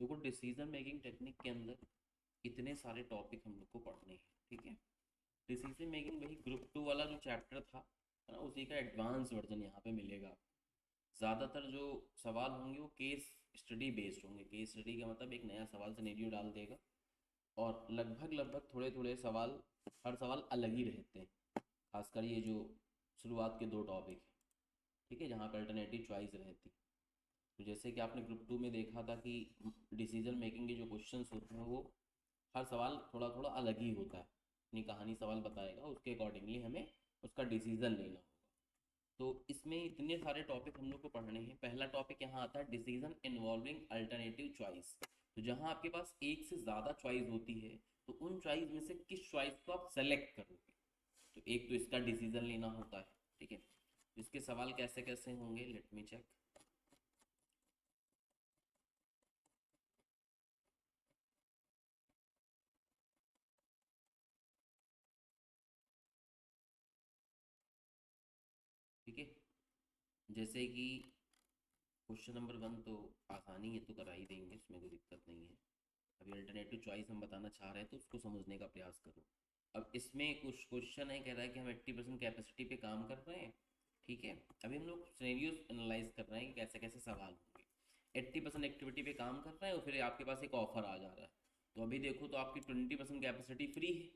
देखो decision making technique के अंदर इतने सारे टॉपिक हम लोग को पढ़ने हैं, ठीक है। डिसीजन मेकिंग वही ग्रुप टू वाला जो चैप्टर था, है ना, उसी का एडवांस वर्जन यहाँ पे मिलेगा। ज़्यादातर जो सवाल होंगे वो केस स्टडी बेस्ड होंगे। केस स्टडी का मतलब एक नया सवाल सिनेरियो डाल देगा, और लगभग लगभग थोड़े थोड़े सवाल, हर सवाल अलग ही रहते हैं। खासकर ये जो शुरुआत के दो टॉपिक है, ठीक है, जहाँ पर अल्टरनेटिव चॉइस रहती। तो जैसे कि आपने ग्रुप टू में देखा था कि डिसीजन मेकिंग के जो क्वेश्चंस होते हैं वो हर सवाल थोड़ा थोड़ा अलग ही होता है। अपनी कहानी सवाल बताएगा, उसके अकॉर्डिंगली हमें उसका डिसीजन लेना होगा। तो इसमें इतने सारे टॉपिक हम लोग को पढ़ने हैं। पहला टॉपिक यहाँ आता है डिसीजन इन्वॉल्विंग अल्टरनेटिव चॉइस। तो जहाँ आपके पास एक से ज़्यादा चॉइस होती है, तो उन चॉइस में से किस चॉइस को आप सेलेक्ट करोगे। तो एक तो इसका डिसीजन लेना होता है, ठीक है। इसके सवाल कैसे कैसे होंगे, लेट मी चेक। ठीक है, जैसे कि क्वेश्चन नंबर वन तो आसानी है, तो करा ही देंगे, इसमें कोई दिक्कत नहीं है। अभी अल्टरनेटिव चॉइस हम बताना चाह रहे हैं तो उसको समझने का प्रयास करो। अब इसमें कुछ क्वेश्चन है, कह रहा है कि हम 80% कैपेसिटी पे काम कर रहे हैं, ठीक है। अभी हम लोग सिनेरियोस एनालाइज कर रहे हैं कि कैसे कैसे सवाल होंगे। 80% एक्टिविटी पे काम कर रहे हैं और फिर आपके पास एक ऑफर आ जा रहा है। तो अभी देखो तो आपकी 20% कैपेसिटी फ्री है,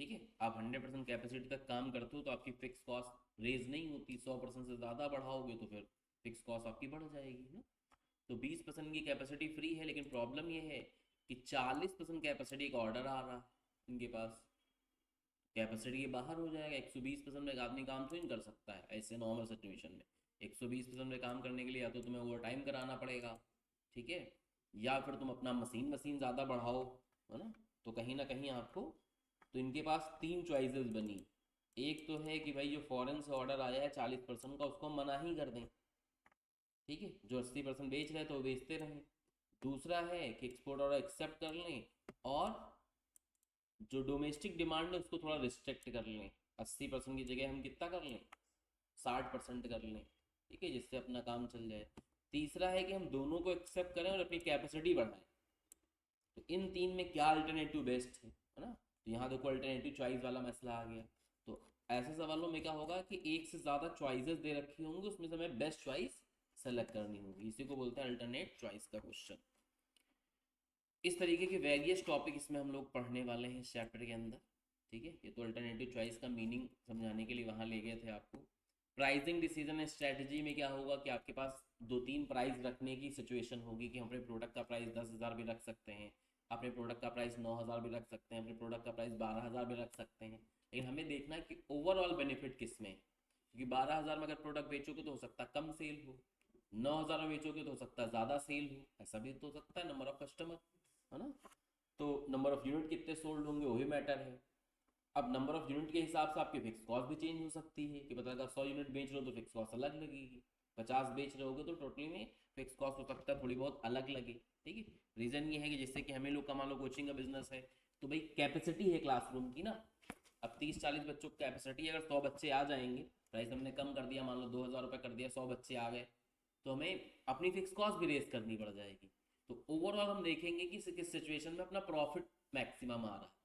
ठीक है। आप 100% कैपेसिटी तक काम करते हो तो आपकी फिक्स कॉस्ट रेज नहीं होती। 100% से ज़्यादा बढ़ाओगे तो फिर फिक्स कॉस्ट आपकी बढ़ जाएगी ना। तो 20% की कैपेसिटी फ्री है, लेकिन प्रॉब्लम ये है कि 40% कैपेसिटी का ऑर्डर आ रहा है इनके पास। कैपेसिटी के बाहर हो जाएगा। 120% में एक आदमी काम तो नहीं कर सकता है ऐसे नॉर्मल सिचुएशन में। 120% में काम करने के लिए या तो तुम्हें ओवर टाइम कराना पड़ेगा, ठीक है, या फिर तुम अपना मशीन मशीन ज़्यादा बढ़ाओ, है ना। तो कहीं ना कहीं आपको, तो इनके पास तीन चॉइसेस बनी। एक तो है कि भाई जो फॉरेन से ऑर्डर आया है 40% का, उसको मना ही कर दें, ठीक है। जो 80% बेच रहे हैं तो वो बेचते रहें। दूसरा है कि एक्सपोर्ट ऑर्डर एक्सेप्ट कर लें, और जो डोमेस्टिक डिमांड है उसको थोड़ा रिस्ट्रिक्ट कर लें। 80% की जगह हम कितना कर लें, 60% कर लें, ठीक है, जिससे अपना काम चल जाए। तीसरा है कि हम दोनों को एक्सेप्ट करें और अपनी कैपेसिटी बढ़ाएं। तो इन तीन में क्या अल्टरनेटिव बेस्ट है ना। तो यहाँ देखो अल्टरनेटिव चॉइस वाला मसला आ गया। तो ऐसे सवालों में क्या होगा कि एक से ज़्यादा चॉइसेस दे रखी होंगी, उसमें से हमें बेस्ट चॉइस सेलेक्ट करनी होगी। इसी को बोलते हैं अल्टरनेट चॉइस का क्वेश्चन। इस तरीके के वेरियस टॉपिक इसमें हम लोग पढ़ने वाले हैं इस चैप्टर के अंदर, ठीक है। ये तो अल्टरनेटिव चॉइस का मीनिंग समझाने के लिए वहाँ ले गए थे आपको। प्राइसिंग डिसीजन स्ट्रैटेजी में क्या होगा कि आपके पास दो तीन प्राइस रखने की सिचुएशन होगी कि हम अपने प्रोडक्ट का प्राइस 10,000 भी रख सकते हैं, अपने प्रोडक्ट का प्राइस 9,000 भी रख सकते हैं, अपने प्रोडक्ट का प्राइस 12,000 भी रख सकते हैं। लेकिन हमें देखना है कि ओवरऑल बेनिफिट किस में है। क्योंकि 12,000 में अगर प्रोडक्ट बेचोगे तो हो सकता है कम सेल हो, 9,000 में बेचोगे तो हो सकता है ज़्यादा सेल हो, ऐसा भी तो हो सकता है, नंबर ऑफ कस्टमर, है ना। तो नंबर ऑफ यूनिट कितने सोल्ड होंगे वही मैटर है। अब नंबर ऑफ यूनिट के हिसाब से आपकी फिक्स कॉस्ट भी चेंज हो सकती है कि पता लगा 100 यूनिट बेच रहे हो तो फिक्स कॉस्ट अलग लगेगी, 50 बेच रहे होगे तो टोटली में फिक्स कॉस्ट हो सकता है थोड़ी बहुत अलग लगे, ठीक है। रीज़न ये है कि जैसे कि हमें लोग का मान लो कोचिंग का बिजनेस है, तो भाई कैपेसिटी है क्लासरूम की ना। अब 30-40 बच्चों की कैपेसिटी, अगर 100 बच्चे आ जाएंगे, प्राइस हमने कम कर दिया, मान लो 2,000 रुपये कर दिया, 100 बच्चे आ गए, तो हमें अपनी फिक्स कॉस्ट भी रेस करनी पड़ जाएगी। तो ओवरऑल हम देखेंगे कि किस सिचुएशन में अपना प्रॉफिट मैक्सिमम आ रहा है।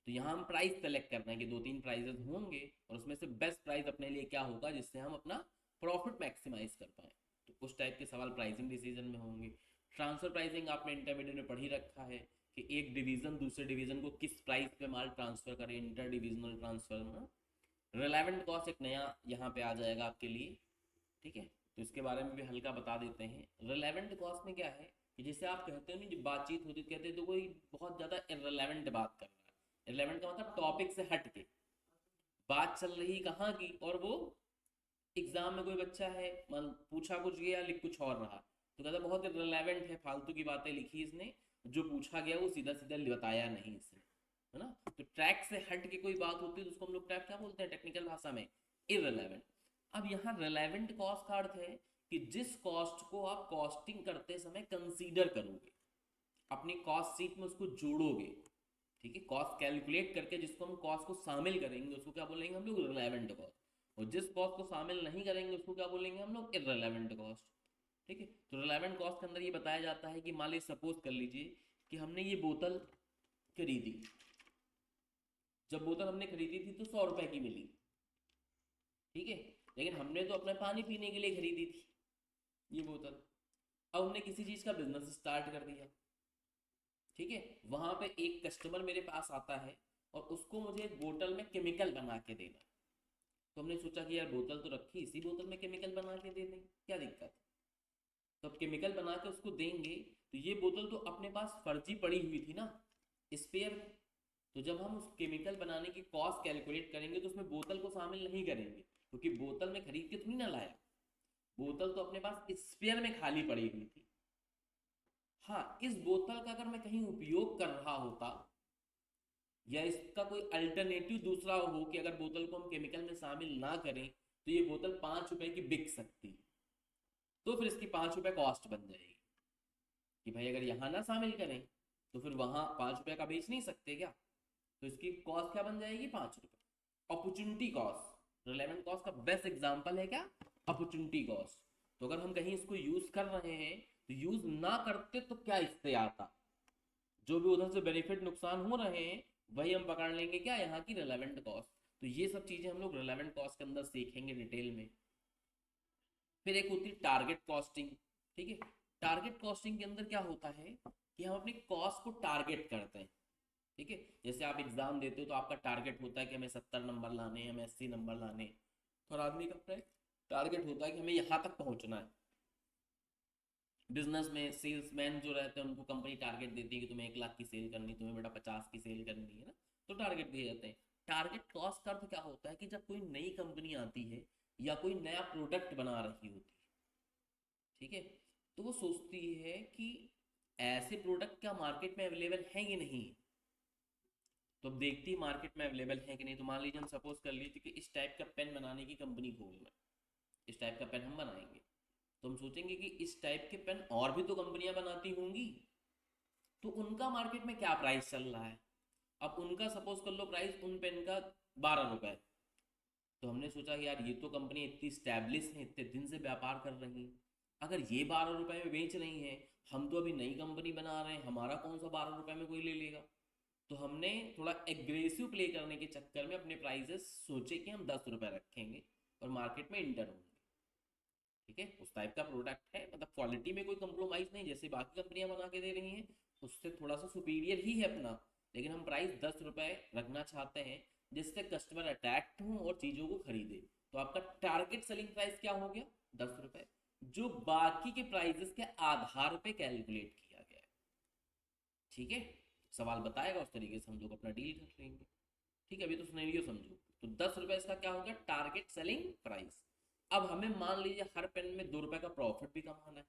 तो यहाँ हम प्राइस सेलेक्ट करना है कि दो तीन प्राइजेस होंगे और उसमें से बेस्ट प्राइस अपने लिए क्या होगा जिससे हम अपना प्रॉफिट मैक्सिमाइज कर पाए। तो उस टाइप के सवाल प्राइसिंग डिसीजन में होंगे। ट्रांसफर प्राइसिंग आपने इंटरमीडिएट में पढ़ ही रखा है कि एक डिवीजन दूसरे डिवीजन को किस प्राइस पे माल ट्रांसफर करे, इंटर डिविजनल ट्रांसफर में। रिलेवेंट कॉस्ट एक नया यहाँ पे आ जाएगा आपके लिए, ठीक है। तो इसके बारे में भी हल्का बता देते हैं। रिलेवेंट कॉस्ट में क्या है कि जैसे आप कहते हो नहीं, जब बातचीत होती कहते हैं तो कोई बहुत ज़्यादा इररिलेवेंट बात कर रहा है। इररिलेवेंट का मतलब टॉपिक से हट के बात चल रही कहाँ की, और वो एग्जाम में कोई बच्चा है, मान पूछा कुछ गया लिख कुछ और रहा, तो कहता बहुत इररिलेवेंट है, फालतू की बातें लिखी इसने, जो पूछा गया वो सीधा सीधा बताया नहीं इसने, है ना। तो ट्रैक से हट के कोई बात होती है तो उसको हम लोग ट्रैक क्या बोलते हैं टेक्निकल भाषा में, इररिलेवेंट। अब यहाँ रिलेवेंट कॉस्ट का अर्थ है कि जिस कॉस्ट को आप कॉस्टिंग करते समय कंसीडर करोगे, अपनी कॉस्ट सीट में उसको जोड़ोगे, ठीक है, कॉस्ट कैलकुलेट करके जिसको हम कॉस्ट को शामिल करेंगे उसको क्या बोलेंगे हम लोग, रिलेवेंट कॉस्ट। और जिस कॉस्ट को शामिल नहीं करेंगे उसको क्या बोलेंगे हम लोग, इररिलेवेंट कॉस्ट, ठीक है। तो रिलेवेंट कॉस्ट के अंदर ये बताया जाता है कि मान लीजिए सपोज कर लीजिए कि हमने ये बोतल खरीदी, जब बोतल हमने खरीदी थी तो 100 रुपए की मिली, ठीक है, लेकिन हमने तो अपना पानी पीने के लिए खरीदी थी ये बोतल। अब हमने किसी चीज का बिजनेस स्टार्ट कर दिया, ठीक है, वहां पे एक कस्टमर मेरे पास आता है और उसको मुझे एक बोतल में केमिकल बना के देना है। तो हमने सोचा कि यार बोतल तो रखी, इसी बोतल में केमिकल बना के दे दें, क्या दिक्कत है। तो अब केमिकल बना के उसको देंगे तो ये बोतल तो अपने पास फर्जी पड़ी हुई थी ना, स्पेयर में। तो जब हम उस केमिकल बनाने की कॉस्ट कैलकुलेट करेंगे तो उसमें बोतल को शामिल नहीं करेंगे, क्योंकि बोतल में खरीद के थोड़ी ना लाया, बोतल तो अपने पास स्पेयर में खाली पड़ी हुई थी। हाँ, इस बोतल का अगर मैं कहीं उपयोग कर रहा होता या इसका कोई अल्टरनेटिव दूसरा हो कि अगर बोतल को हम केमिकल में शामिल ना करें तो ये बोतल 5 रुपए की बिक सकती है, तो फिर इसकी 5 रुपए कॉस्ट बन जाएगी कि भाई अगर यहाँ ना शामिल करें तो फिर वहां 5 रुपए का बेच नहीं सकते क्या, तो इसकी कॉस्ट क्या बन जाएगी, 5 रुपए। अपॉर्चुनिटी कॉस्ट, रिलेवेंट कॉस्ट का बेस्ट एग्जांपल है क्या, अपॉर्चुनिटी कॉस्ट। तो अगर हम कहीं इसको यूज कर रहे हैं तो यूज ना करते तो क्या इससे आता, जो भी उधर से बेनिफिट नुकसान हो रहे हैं वही हम पकड़ लेंगे क्या, यहाँ की रिलेवेंट कॉस्ट। तो ये सब चीजें हम लोग रिलेवेंट कॉस्ट के अंदर सीखेंगे डिटेल में। फिर एक होती है टारगेट कॉस्टिंग, ठीक है। टारगेट कॉस्टिंग के अंदर क्या होता है कि हम अपनी कॉस्ट को टारगेट करते हैं, ठीक है। जैसे आप एग्जाम देते हो तो आपका टारगेट होता है कि हमें 70 नंबर लाने, हमें 80 नंबर लाने, तो हर आदमी का टारगेट होता है कि हमें यहाँ तक पहुंचना है। बिजनेस में सेल्समैन जो रहते हैं उनको कंपनी टारगेट देती है कि तुम्हें 1 लाख की सेल करनी, तुम्हें बेटा 50 की सेल करनी है ना, तो टारगेट दिए जाते हैं। टारगेट कॉस्ट का अर्थ क्या होता है कि जब कोई नई कंपनी आती है या कोई नया प्रोडक्ट बना रही होती है, ठीक है, तो वो सोचती है कि ऐसे प्रोडक्ट क्या मार्केट में अवेलेबल है कि नहीं। तो अब देखती है मार्केट में अवेलेबल है कि नहीं। तो मान लीजिए हम सपोज कर लीजिए कि इस टाइप का पेन बनाने की कंपनी खोल रहे हैं, इस टाइप का पेन हम बनाएंगे, तो हम सोचेंगे कि इस टाइप के पेन और भी तो कंपनियां बनाती होंगी, तो उनका मार्केट में क्या प्राइस चल रहा है। अब उनका सपोज कर लो प्राइस उन पेन का 12 रुपए, तो हमने सोचा कि यार ये तो कंपनी इतनी स्टैब्लिश है, इतने दिन से व्यापार कर रही है, अगर ये 12 रुपए में बेच रही है, हम तो अभी नई कंपनी बना रहे हैं, हमारा कौन सा 12 रुपए में कोई ले लेगा। तो हमने थोड़ा एग्रेसिव प्ले करने के चक्कर में अपने प्राइजेस सोचे कि हम 10 रुपए रखेंगे और मार्केट में इंटर होंगे, ठीक है। उस टाइप का प्रोडक्ट है, मतलब क्वालिटी में कोई कंप्रोमाइज नहीं, जैसे बाकी कंपनियां बना के दे रही हैं उससे थोड़ा सा सुपीरियर ही है अपना, लेकिन हम प्राइस 10 रुपए रखना चाहते हैं जिससे कस्टमर अट्रैक्ट हो और चीज़ों को खरीदे। तो आपका टारगेट सेलिंग प्राइस क्या हो गया, 10 रुपए, जो बाकी के प्राइजेस के आधार पे कैलकुलेट किया गया है, ठीक है। सवाल बताएगा उस तरीके से हम लोग अपना डील कर लेंगे, ठीक है। अभी तो सिनेरियो समझो, तो 10 रुपए इसका क्या हो गया, टारगेट सेलिंग प्राइस। अब हमें मान लीजिए हर पेन में 2 रुपए का प्रॉफिट भी कमाना है,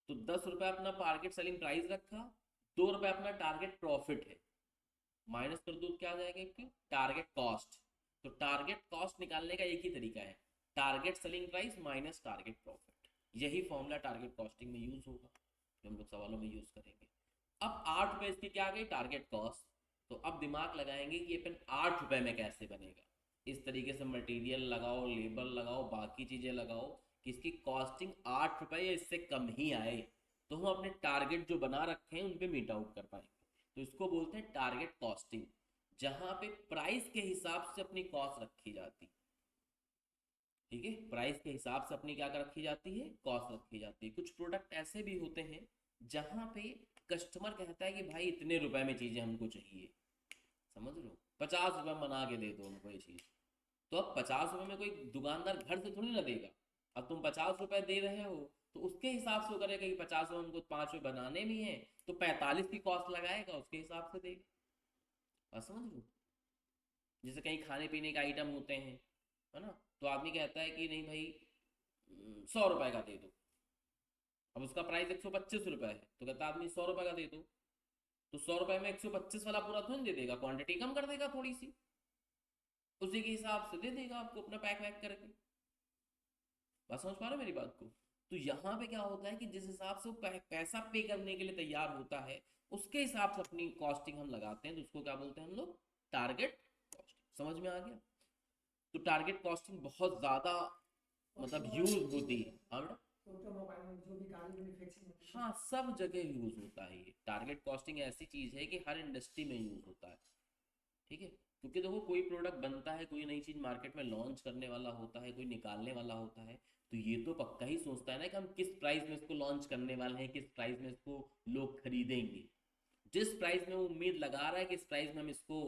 तो 10 रुपए अपना टारगेट सेलिंग प्राइस रखा, 2 रुपए अपना टारगेट प्रॉफिट है, माइनस कर दो क्या आ जाएगा कि टारगेट कॉस्ट। तो टारगेट कॉस्ट निकालने का एक ही तरीका है, target selling price minus target profit. यही फॉर्मूला टारगेट कॉस्टिंग में यूज होगा, जो हम लोग सवालों में यूज करेंगे। अब 8 रुपए इसकी क्या आ गई, टारगेट कॉस्ट। तो अब दिमाग लगाएंगे कि ये पेन 8 रुपए में कैसे बनेगा। इस तरीके से मटेरियल लगाओ, लेबर लगाओ, बाकी चीजें लगाओ कि इसकी कॉस्टिंग 8 रुपए या इससे कम ही आए, तो हम अपने टारगेट जो बना रखे हैं उन पे मीट आउट कर पाएंगे। तो इसको बोलते हैं टारगेट कॉस्टिंग, जहां पे प्राइस के हिसाब से अपनी कॉस्ट रखी जाती, ठीक है। प्राइस के हिसाब से अपनी क्या रखी जाती है, कॉस्ट रखी जाती है। कुछ प्रोडक्ट ऐसे भी होते हैं जहां पे कस्टमर कहता है कि भाई इतने रुपए में चीजें हमको चाहिए, समझ लो 50 रुपए बना के दे दो हमको ये चीज। तो अब 50 रुपए में कोई दुकानदार घर से थोड़ी ना देगा, अब तुम 50 रुपए दे रहे हो तो उसके हिसाब से वो करेगा कि 50 रुपए हमको 5 रुपए बनाने भी है, तो 45 की कॉस्ट लगाएगा, उसके हिसाब से देगा। बात समझ लो, जैसे कहीं खाने पीने के आइटम होते हैं, है ना, तो आदमी कहता है कि नहीं भाई 100 रुपए का दे दो, अब उसका प्राइस 125 रुपए है, तो कहता है आदमी 100 रुपए का दे दो, तो 100 रुपए में 125 वाला पूरा थोड़ी दे देगा, क्वांटिटी कम कर देगा थोड़ी सी, उसी के हिसाब से दे देगा आपको अपना पैक वैक करके। बात समझ पा रहे हो मेरी बात को। तो यहाँ पे क्या होता है कि जिस हिसाब से वो पैसा पे करने के लिए तैयार होता है उसके हिसाब से अपनी कॉस्टिंग हम लगाते हैं, तो उसको क्या बोलते हैं हम लोग, टारगेट कॉस्टिंग। समझ में आ गया। तो टारगेट कॉस्टिंग बहुत ज्यादा मतलब यूज होती है, हाँ बेटा। ऑटोमोबाइल में जो भी गाड़ी मैन्युफैक्चरिंग होती है। हाँ, सब जगह यूज होता है ये टारगेट कॉस्टिंग। ऐसी चीज है कि हर इंडस्ट्री में यूज होता है। ठीक है, क्योंकि देखो कोई प्रोडक्ट बनता है, कोई नई चीज मार्केट में लॉन्च करने वाला होता है, कोई निकालने वाला होता है, तो ये तो पक्का ही सोचता है ना कि हम किस प्राइस में इसको लॉन्च करने वाले हैं, किस प्राइस में इसको लोग खरीदेंगे। जिस प्राइस में वो उम्मीद लगा रहा है कि इस प्राइस में हम इसको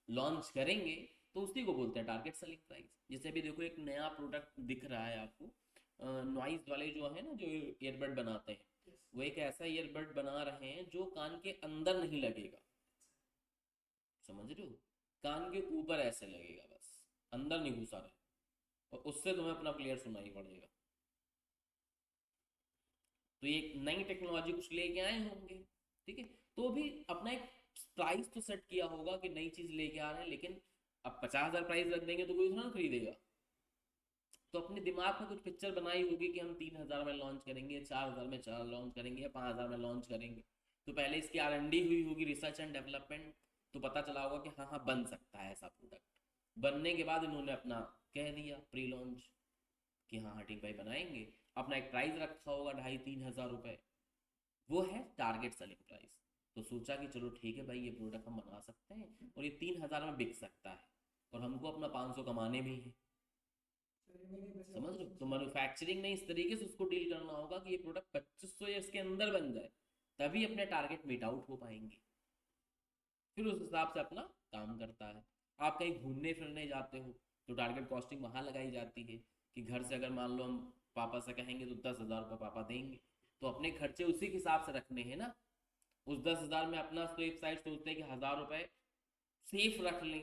लॉन्च करेंगे, तो उसी को बोलते हैं टारगेट सेलिंग प्राइस। जैसे अभी देखो एक नया प्रोडक्ट दिख रहा है आपको, नॉइज वाले जो है ना, जो ईयरबड बनाते हैं, Yes. वो एक ऐसा ईयरबड बना रहे हैं जो कान के अंदर नहीं लगेगा। समझ रहे हो, कान के ऊपर ऐसे लगेगा बस, अंदर नहीं घुसा रहे, और उससे तुम्हें अपना क्लियर सुनाई पड़ेगा। तो ये एक नई टेक्नोलॉजी कुछ लेके आए होंगे। ठीक है, तो भी अपना एक प्राइस तो सेट किया होगा कि नई चीज लेके आ रहे हैं, लेकिन अब 50,000 प्राइस रख देंगे तो कोई थोड़ा ना खरीदेगा। तो अपने दिमाग में कुछ पिक्चर बनाई होगी कि हम 3,000 में लॉन्च करेंगे, 4,000 में चार लॉन्च करेंगे, या 5,000 में लॉन्च करेंगे। तो पहले इसकी R&D हुई होगी, रिसर्च एंड डेवलपमेंट। तो पता चला होगा कि हाँ हाँ बन सकता है ऐसा प्रोडक्ट। बनने के बाद इन्होंने अपना कह दिया प्री लॉन्च कि हाँ हाँ ठीक भाई बनाएंगे। अपना एक प्राइस रखा होगा 2,500-3,000 रुपये, वो है टारगेट सेलिंग प्राइस। तो सोचा कि चलो ठीक है भाई, ये प्रोडक्ट हम बना सकते हैं और ये 3,000 में बिक सकता है, और हमको अपना 500 कमाने भी है। चलिए मेरे वैसे समझ लो, तो ऑप्शन। मैन्युफैक्चरिंग में इस तरीके से उसको डील करना होगा कि ये प्रोडक्ट 2500 या इसके अंदर बन जाए, तभी अपने टारगेट मीट आउट हो पाएंगे। फिर उस हिसाब से अपना काम करता है। आप कहीं घूमने फिरने जाते हो तो टारगेट कॉस्टिंग वहाँ लगाई जाती है कि घर से अगर मान लो हम पापा से कहेंगे तो 10,000 रुपये पापा देंगे, तो अपने खर्चे उसी के हिसाब से रखने हैं ना। उस 10,000 में अपना सेफ साइड सोचते हैं कि 1,000 रुपये सेफ रख लें,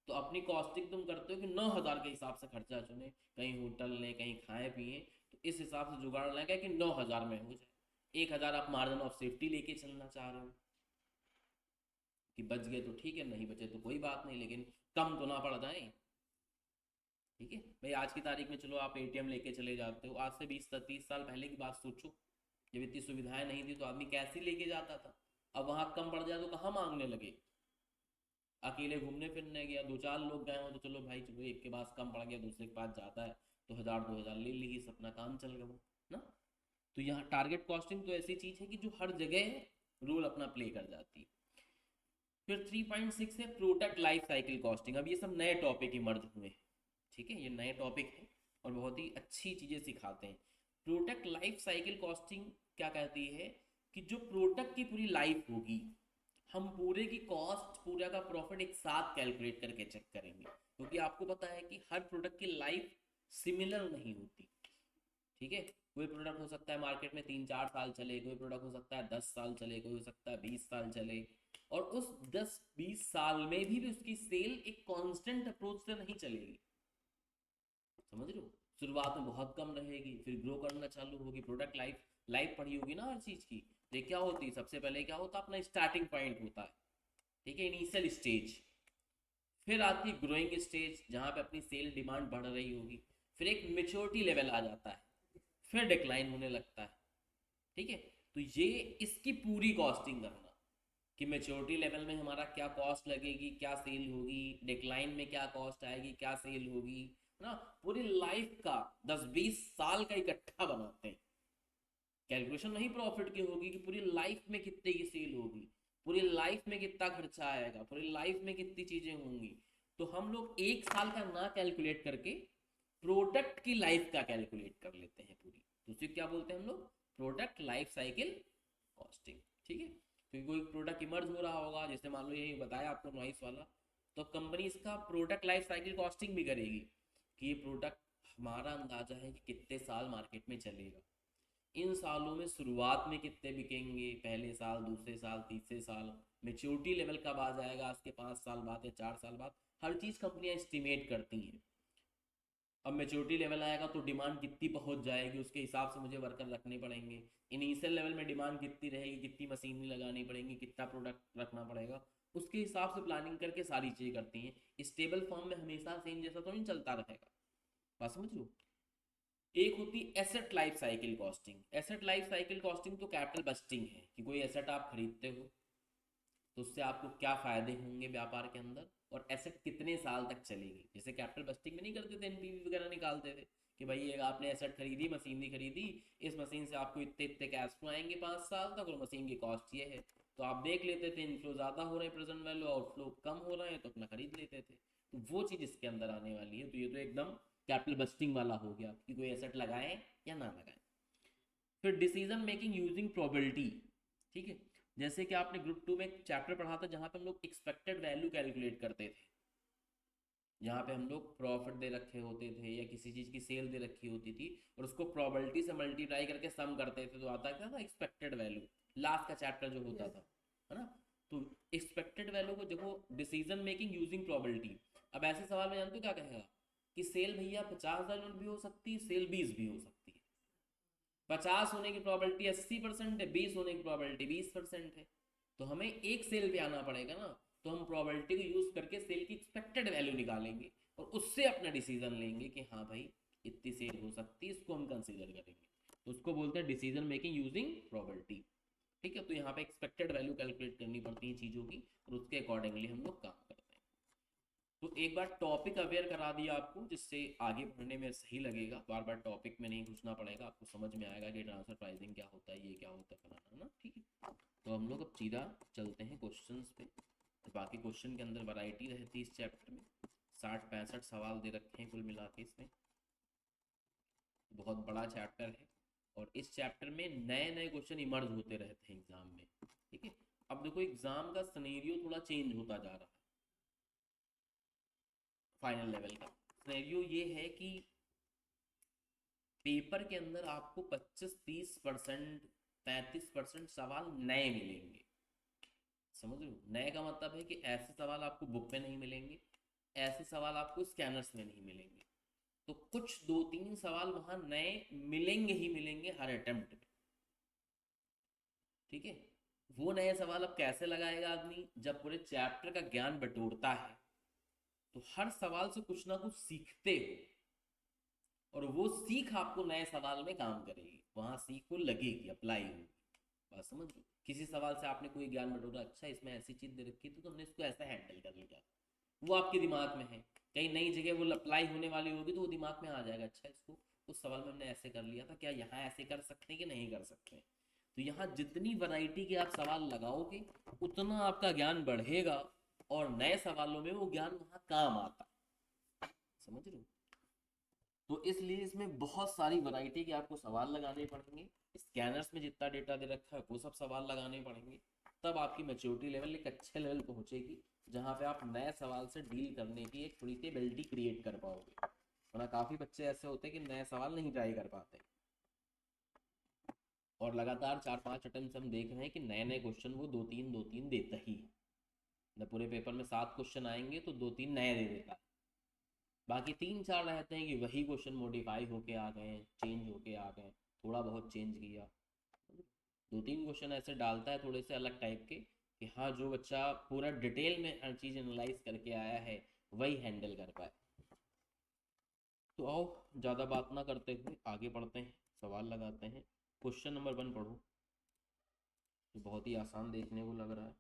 तो अपनी कॉस्टिंग तुम करते हो कि 9,000 के हिसाब से खर्चा चुने, कहीं होटल लें, कहीं खाए पिए, तो इस हिसाब से जुगाड़ लगाए कि 9,000 में हो जाए। 1,000 आप मार्जिन ऑफ सेफ्टी लेके चलना चाह रहे हो कि बच गए तो ठीक है, नहीं बचे तो कोई बात नहीं, लेकिन कम तो ना पड़ जाए। ठीक है भाई, आज की तारीख में चलो आप एटीएम लेके चले जाते हो, आज से 20-30 साल पहले की बात सोचो, जब इतनी सुविधाएं नहीं थी तो आदमी कैसे लेके जाता था। अब वहां कम पड़ जाए तो कहाँ मांगने लगे। अकेले घूमने फिरने गया, दो चार लोग गए हो तो चलो भाई, चलो एक के पास कम पड़ गया, दूसरे के पास जाता है, तो 1,000-2,000 ले ली, अपना काम चल गया ना। तो यहाँ टारगेट कॉस्टिंग तो ऐसी चीज है कि जो हर जगह रोल अपना प्ले कर जाती है। फिर 3.6 है प्रोडक्ट लाइफ साइकिल कॉस्टिंग। अब ये सब नए टॉपिक इमर्ज हुए हैं। ठीक है, ये नए टॉपिक हैं और बहुत ही अच्छी चीज़ें सिखाते हैं। प्रोडक्ट लाइफ साइकिल कॉस्टिंग क्या कहती है कि जो प्रोडक्ट की पूरी लाइफ होगी, हम पूरे की कॉस्ट, पूरा का प्रॉफिट एक साथ कैलकुलेट करके चेक करेंगे, क्योंकि आपको पता है कि हर प्रोडक्ट की लाइफ सिमिलर नहीं होती। ठीक है, कोई प्रोडक्ट हो सकता है मार्केट में 3-4 साल चले, कोई प्रोडक्ट हो सकता है 10 साल चले, कोई हो सकता है 20 साल चले, और उस 10-20 साल में भी उसकी सेल एक कांस्टेंट अप्रोच से नहीं चलेगी। समझ रहे हो, शुरुआत में बहुत कम रहेगी, फिर ग्रो करना चालू होगी। प्रोडक्ट लाइफ लाइफ पढ़ी होगी ना हर चीज की। ये क्या होती है, सबसे पहले क्या होता है, अपना स्टार्टिंग पॉइंट होता है। ठीक है, इनिशियल स्टेज। फिर आती है ग्रोइंग स्टेज, जहां पे अपनी सेल डिमांड बढ़ रही होगी। फिर एक मेच्योरिटी लेवल आ जाता है, फिर डिक्लाइन होने लगता है। ठीक है, तो ये इसकी पूरी कॉस्टिंग करना कि मेच्योरिटी लेवल में हमारा क्या कॉस्ट लगेगी, क्या सेल होगी, डिक्लाइन में क्या कॉस्ट आएगी, क्या सेल होगी, है ना। पूरी लाइफ का 10-20 साल का इकट्ठा बनाते हैं। कैलकुलेशन नहीं प्रॉफिट की होगी कि पूरी लाइफ में कितने की सेल होगी, पूरी लाइफ में कितना खर्चा आएगा, पूरी लाइफ में कितनी चीजें होंगी। तो हम लोग एक साल का ना कैलकुलेट करके प्रोडक्ट की लाइफ का कैलकुलेट कर लेते हैं पूरी। तो उसे क्या बोलते हैं हम लोग, प्रोडक्ट लाइफ साइकिल कॉस्टिंग। ठीक है, क्योंकि कोई प्रोडक्ट इमर्ज हो रहा होगा, जैसे मान लो ये बताया आपको नॉइस वाला, तो कंपनी इसका प्रोडक्ट लाइफ साइकिल कॉस्टिंग भी करेगी कि ये प्रोडक्ट हमारा अंदाजा है कि कितने साल मार्केट में चलेगा, इन सालों में शुरुआत में कितने बिकेंगे, पहले साल, दूसरे साल, तीसरे साल, मेच्योरिटी लेवल कब आ जाएगा, आज के 5 साल बाद या 4 साल बाद। हर चीज़ कंपनियां एस्टिमेट करती हैं। अब मेच्योरिटी लेवल आएगा तो डिमांड कितनी पहुंच जाएगी, उसके हिसाब से मुझे वर्कर रखने पड़ेंगे। इनिशियल लेवल में डिमांड कितनी रहेगी, कितनी मशीनरी लगानी पड़ेगी, कितना प्रोडक्ट रखना पड़ेगा, उसके हिसाब से प्लानिंग करके सारी चीज़ें करती हैं। स्टेबल फॉर्म में हमेशा सेम जैसा तो नहीं चलता रहेगा। बात समझ लो। एक होती asset life cycle costing. Asset life cycle costing तो कैपिटल बस्टिंग है कि कोई एसेट आप खरीदते हो तो उससे आपको क्या फायदे होंगे व्यापार के अंदर, और एसेट कितने साल तक चलेगी। जैसे कैपिटल बस्टिंग में नहीं करते थे, एनपीवी वगैरह निकालते थे कि भाई ये आपने एसेट खरीदी, मशीनरी खरीदी, इस मशीन से आपको इतने इतने कैश फ्लो आएंगे 5 साल तक, और मशीन की कॉस्ट ये है। तो आप देख लेते थे इनफ्लो ज़्यादा हो रहे हैं प्रेजेंट वैल्यू, आउटफ्लो कम हो रहे हैं, तो अपना खरीद लेते थे। तो वो चीज़ इसके अंदर आने वाली है। तो ये तो एकदम कैपिटल बस्टिंग वाला हो गया कि कोई एसेट लगाए या ना लगाए। फिर डिसीजन मेकिंग यूजिंग प्रोबेबिलिटी, ठीक है। जैसे कि आपने ग्रुप 2 में एक चैप्टर पढ़ा था जहाँ पे हम लोग एक्सपेक्टेड वैल्यू कैलकुलेट करते थे, जहाँ पे हम लोग प्रॉफिट दे रखे होते थे या किसी चीज़ की सेल दे रखी होती थी, और उसको प्रोबेबिलिटी से मल्टीप्लाई करके सम करते थे, तो आता क्या था एक्सपेक्टेड वैल्यू। लास्ट का चैप्टर जो होता Yes. था, है ना। तो एक्सपेक्टेड वैल्यू को देखो, डिसीजन मेकिंग यूजिंग प्रोबेबिलिटी। अब ऐसे सवाल में जानते हो क्या कहेगा कि सेल भैया 50,000 यूनिट भी हो सकती है, सेल 20 भी हो सकती है। 50 होने की प्रोबेबिलिटी 80% है, 20 होने की प्रोबेबिलिटी 20% है। तो हमें एक सेल पे आना पड़ेगा ना, तो हम प्रोबेबिलिटी को यूज करके सेल की एक्सपेक्टेड वैल्यू निकालेंगे और उससे अपना डिसीजन लेंगे कि हाँ भाई इतनी सेल हो सकती है, इसको हम कंसीडर करेंगे। तो उसको बोलते हैं डिसीजन मेकिंग यूजिंग प्रोबेबिलिटी। ठीक है, तो यहाँ पे एक्सपेक्टेड वैल्यू कैलकुलेट करनी पड़ती है चीज़ों की, और उसके अकॉर्डिंगली हम लोग काम करते हैं। तो एक बार टॉपिक अवेयर करा दिया आपको, जिससे आगे पढ़ने में सही लगेगा, बार बार टॉपिक में नहीं घुसना पड़ेगा, आपको समझ में आएगा कि ट्रांसफर प्राइसिंग क्या होता है, ये क्या होता है, फलाना ना। ठीक है, तो हम लोग अब सीधा चलते हैं क्वेश्चंस पे। तो बाकी क्वेश्चन के अंदर वैरायटी रहती है इस चैप्टर में, 60-65 सवाल दे रखे हैं कुल मिला के इसमें। बहुत बड़ा चैप्टर है, और इस चैप्टर में नए नए क्वेश्चन इमर्ज होते रहते हैं एग्जाम में। ठीक है, अब देखो एग्जाम का सिनेरियो थोड़ा चेंज होता जा रहा है। फाइनल लेवल का सिनेरियो ये है कि पेपर के अंदर आपको 25-30%, 35% सवाल नए मिलेंगे। समझ रहे हो, नए का मतलब है कि ऐसे सवाल आपको बुक में नहीं मिलेंगे, ऐसे सवाल आपको स्कैनर्स में नहीं मिलेंगे। तो कुछ 2-3 सवाल वहां नए मिलेंगे ही मिलेंगे हर अटेम्प्ट में। ठीक है, वो नए सवाल अब कैसे लगाएगा आदमी, जब पूरे चैप्टर का ज्ञान बटोरता है तो हर सवाल से कुछ ना कुछ सीखते हो, और वो सीख आपको नए सवाल में काम करेगी, वहां सीख को लगेगी, अप्लाई होगी। बात समझ लो, किसी सवाल से आपने कोई ज्ञान बटोरा, अच्छा इसमें ऐसी चीज दे रखी थी तो हमने इसको ऐसा हैंडल कर लिया, वो आपके दिमाग में है। कहीं नई जगह वो अप्लाई होने वाली होगी तो वो दिमाग में आ जाएगा, अच्छा इसको उस सवाल में हमने ऐसे कर लिया था, क्या यहाँ ऐसे कर सकते हैं कि नहीं कर सकते हैं। तो यहाँ जितनी वैरायटी के आप सवाल लगाओगे उतना आपका ज्ञान बढ़ेगा, और नए सवालों में वो ज्ञान वहाँ काम आता है। समझ रहे हो, तो इसलिए इसमें बहुत सारी वैरायटी के आपको सवाल लगाने पड़ेंगे। स्कैनर्स में जितना डेटा दे रखा है वो सब सवाल लगाने पड़ेंगे, तब आपकी मैच्योरिटी लेवल एक अच्छे लेवल पहुंचेगी, जहां पे आप नए सवाल से डील करने की एक थोड़ी सी एबिलिटी क्रिएट कर पाओगे। वरना काफ़ी बच्चे ऐसे होते हैं कि नए सवाल नहीं ट्राई कर पाते, और लगातार 4-5 अटेम्प्ट हम देख रहे हैं कि नए नए क्वेश्चन वो दो तीन देता ही है। जब पूरे पेपर में 7 क्वेश्चन आएंगे तो 2-3 नए दे देता है, बाकी 3-4 रहते हैं कि वही क्वेश्चन मॉडिफाई होके आ गए, चेंज होके आ गए, थोड़ा बहुत चेंज किया। 2-3 क्वेश्चन ऐसे डालता है थोड़े से अलग टाइप के, कि हाँ जो बच्चा पूरा डिटेल में हर चीज़ एनालाइज करके आया है वही हैंडल कर पाए। तो आओ ज़्यादा बात ना करते हुए आगे बढ़ते हैं, सवाल लगाते हैं। क्वेश्चन नंबर 1 पढ़ो, जो बहुत ही आसान देखने को लग रहा है।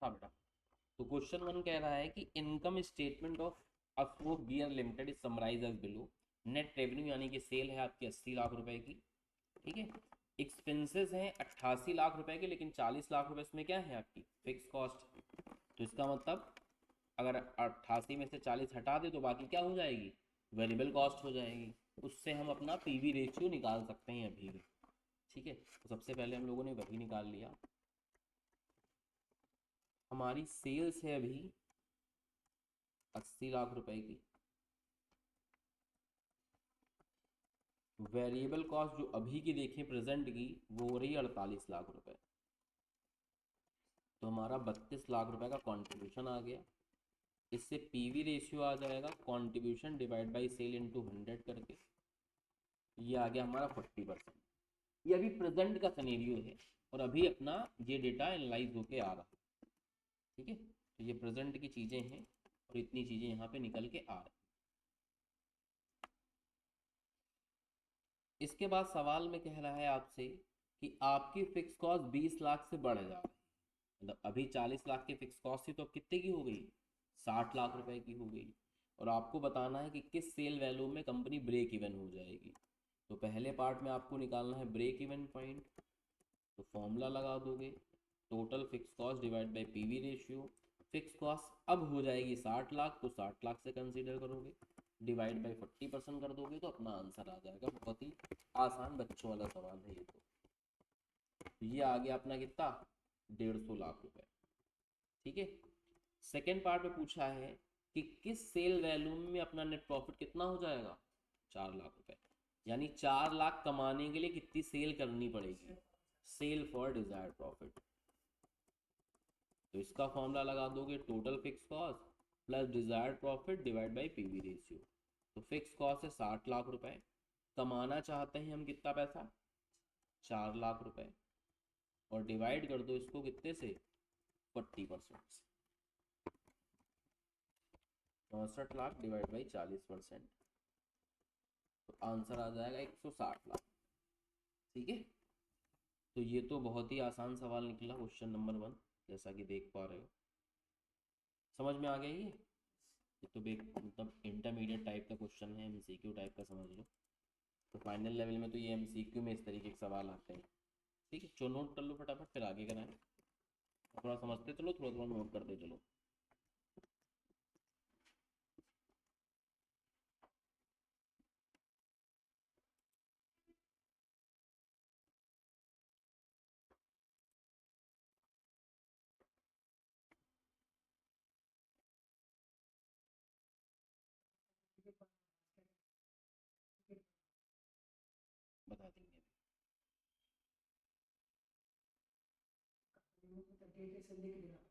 हाँ बेटा, तो क्वेश्चन 1 कह रहा है कि income statement of Ashok Gear Limited is summarise as below. Net revenue यानी कि सेल है आपकी 80 लाख रुपए की, ठीक है। एक्सपेंसेस हैं 88 लाख रुपए के, लेकिन 40 लाख रुपए इसमें क्या है आपकी फिक्स कॉस्ट। तो इसका मतलब अगर 88 में से 40 हटा दे तो बाकी क्या हो जाएगी, वेरिएबल कॉस्ट हो जाएगी। उससे हम अपना पीवी रेशियो निकाल सकते हैं अभी भी। ठीक है, तो सबसे पहले हम लोगों ने वही निकाल लिया। हमारी सेल्स है अभी 80 लाख रुपए की, वेरिएबल कॉस्ट जो अभी की देखें प्रेजेंट की वो हो रही है 48 लाख रुपए। तो हमारा 32 लाख रुपए का कंट्रीब्यूशन आ गया। इससे पीवी रेशियो आ जाएगा contribution divide by sale into 100 करके, ये आ गया हमारा 40%। ये अभी प्रेजेंट का सिनेरियो है और अभी अपना ये डेटा एनालाइज होके आ रहा है, ठीक है। तो ये प्रेजेंट की चीज़ें हैं और इतनी चीज़ें यहाँ पे निकल के आ रही। इसके बाद सवाल में कह रहा है आपसे कि आपकी फिक्स कॉस्ट 20 लाख से बढ़ जा रही है, मतलब अभी 40 लाख की फिक्स कॉस्ट थी तो अब कितने की हो गई, 60 लाख रुपए की हो गई। और आपको बताना है कि किस सेल वैल्यू में कंपनी ब्रेक इवन हो जाएगी। तो पहले पार्ट में आपको निकालना है ब्रेक इवन पॉइंट। तो फॉर्मूला लगा दोगे, total fix cost divide by PV ratio. Fix cost अब हो जाएगी 60 लाख, तो 60 लाख से कंसीडर करोगे, डिवाइड बाय 40% कर दोगे तो अपना आंसर आ जाएगा। बहुत ही आसान बच्चों वाला सवाल है ये तो ये आ गया अपना कितना, 150 लाख रुपए, ठीक है। सेकेंड पार्ट में पूछा है कि किस सेल वैल्यू में अपना नेट प्रॉफिट कितना हो जाएगा, 4 लाख रुपए। यानी 4 लाख कमाने के लिए कितनी सेल करनी पड़ेगी, सेल फॉर डिजायर्ड प्रॉफिट। तो इसका फॉर्मूला लगा दोगे, total fix cost plus desired profit divide by PV ratio. तो फिक्स कॉस्ट है 60 लाख रुपए, कमाना चाहते हैं हम कितना पैसा, 4 लाख रुपए, और डिवाइड कर दो इसको कितने से, 40% से। 64 लाख डिवाइड बाई 40%, तो आंसर आ जाएगा 160 लाख, ठीक है। तो ये तो बहुत ही आसान सवाल निकला, क्वेश्चन नंबर 1, जैसा कि देख पा रहे हो। समझ में आ गया ये तो मतलब इंटरमीडिएट टाइप का क्वेश्चन है, एमसीक्यू टाइप का समझ लो। तो फाइनल लेवल में तो ये एमसीक्यू में इस तरीके के सवाल आते हैं, ठीक है। चलो नोट कर लो फटाफट, फिर आगे कराएं। थोड़ा समझते चलो, थोड़ा थोड़ा नोट करते चलो। बता देंगे डेटे से लिख देना पड़ेगा।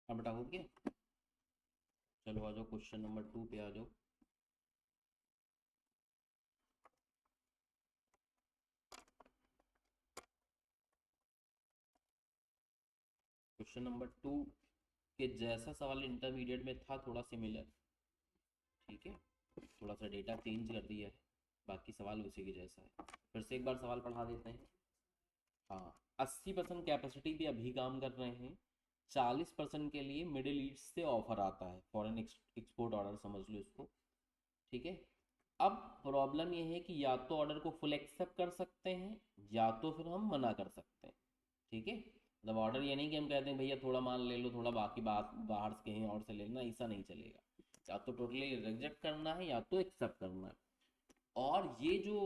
हाँ बेटा, हो गया। चलो आ जाओ क्वेश्चन नंबर 2 पे आ जाओ। क्वेश्चन नंबर 2 के जैसा सवाल इंटरमीडिएट में था, थोड़ा सिमिलर, ठीक है, थोड़ा सा डेटा चेंज कर दिया है, बाकी सवाल उसी के जैसा है। फिर से एक बार सवाल पढ़ा देते हैं। हाँ, 80% कैपेसिटी भी अभी काम कर रहे हैं, 40% के लिए मिडिल ईस्ट से ऑफर आता है, फॉरेन एक्सपोर्ट ऑर्डर समझ लो इसको, ठीक है। अब प्रॉब्लम ये है कि या तो ऑर्डर को फुल एक्सेप्ट कर सकते हैं या तो फिर हम मना कर सकते हैं, ठीक है। मतलब ऑर्डर ये नहीं कि हम कहते हैं भैया थोड़ा माल ले लो, थोड़ा बाकी बात बाहर से कहीं और से लेना, ऐसा नहीं चलेगा। या तो टोटली रिजेक्ट करना है या तो एक्सेप्ट करना है। और ये जो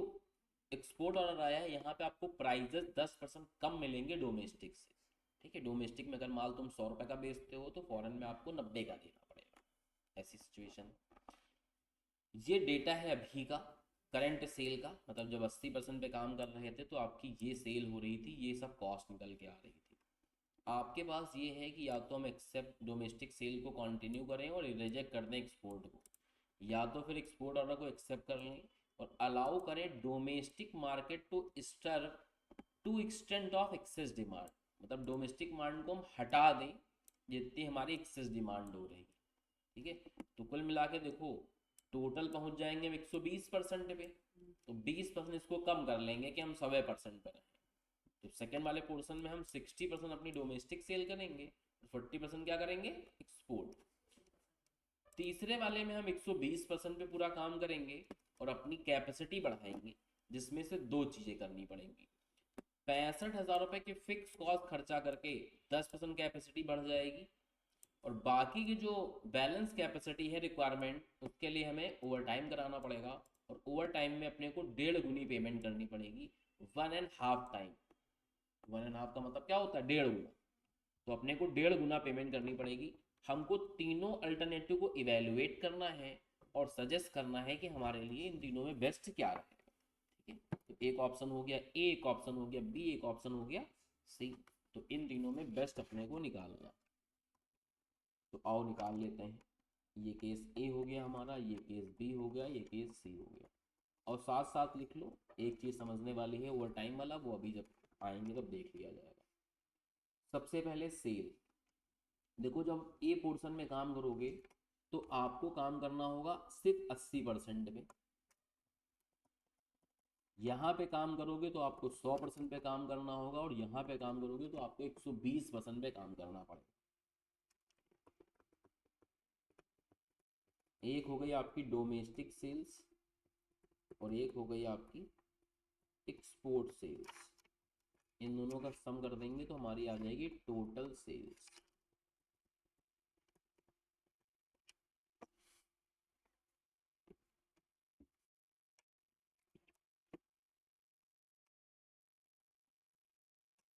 एक्सपोर्ट ऑर्डर आया है, यहाँ पे आपको प्राइजेस 10% कम मिलेंगे डोमेस्टिक से, ठीक है। डोमेस्टिक में अगर माल तुम 100 रुपये का बेचते हो तो फॉरेन में आपको 90 का देना पड़ेगा, ऐसी सिचुएशन। ये डेटा है अभी का, करंट सेल का, मतलब जब 80% पे काम कर रहे थे तो आपकी ये सेल हो रही थी, ये सब कॉस्ट निकल के आ रही थी। आपके पास ये है कि या तो हम एक्सेप्ट डोमेस्टिक सेल को कंटिन्यू करें और रिजेक्ट कर दें एक्सपोर्ट को, या तो फिर एक्सपोर्ट ऑर्डर को एक्सेप्ट कर लें और अलाउ करें डोमेस्टिक मार्केट टू स्टर to extent of excess demand, मतलब डोमेस्टिक मार्केट को हम हटा दें जितनी हमारी एक्सेस डिमांड हो रही है, ठीक है। तो कुल मिला के देखो, टोटल पहुंच जाएंगे हम 120% पे, तो 20% इसको कम कर लेंगे कि हम 100% पर रहें। तो सेकंड वाले पोर्शन में हम 60% अपनी डोमेस्टिक सेल करेंगे, 40% क्या करेंगे, एक्सपोर्ट। तीसरे वाले में हम 120% पे पूरा काम करेंगे और अपनी कैपेसिटी बढ़ाएंगे, जिसमें से दो चीज़ें करनी पड़ेंगी। 65,000 रुपये की फिक्स कॉस्ट खर्चा करके 10% कैपेसिटी बढ़ जाएगी, और बाकी की जो बैलेंस कैपेसिटी है रिक्वायरमेंट, उसके लिए हमें ओवर टाइम कराना पड़ेगा, और ओवर टाइम में अपने को 1.5 गुनी पेमेंट करनी पड़ेगी, 1.5 टाइम। 1.5 का मतलब क्या होता है, 1.5 गुना, तो अपने को 1.5 गुना पेमेंट करनी पड़ेगी। हमको तीनों अल्टरनेटिव को इवेलुएट करना है और सजेस्ट करना है कि हमारे लिए इन तीनों में बेस्ट क्या रहेगा, ठीक है। तो एक ऑप्शन हो गया ए, एक ऑप्शन हो गया बी, एक ऑप्शन हो गया सी, तो इन तीनों में बेस्ट अपने को निकालना। तो आओ निकाल लेते हैं। ये केस ए हो गया हमारा, ये केस बी हो गया, ये केस सी हो गया। और साथ साथ लिख लो, एक चीज़ समझने वाली है ओवर टाइम वाला, वो अभी जब आएंगे तब देख लिया जाएगा। सबसे पहले सेल, देखो जब ए पोर्शन में काम करोगे तो आपको काम करना होगा सिर्फ 80% में, यहाँ पे काम करोगे तो आपको 100% पे काम करना होगा, और यहाँ पे काम करोगे तो आपको 120% पे काम करना पड़ेगा। एक हो गई आपकी डोमेस्टिक सेल्स और एक हो गई आपकी एक्सपोर्ट सेल्स, इन दोनों का सम कर देंगे तो हमारी आ जाएगी टोटल सेल्स।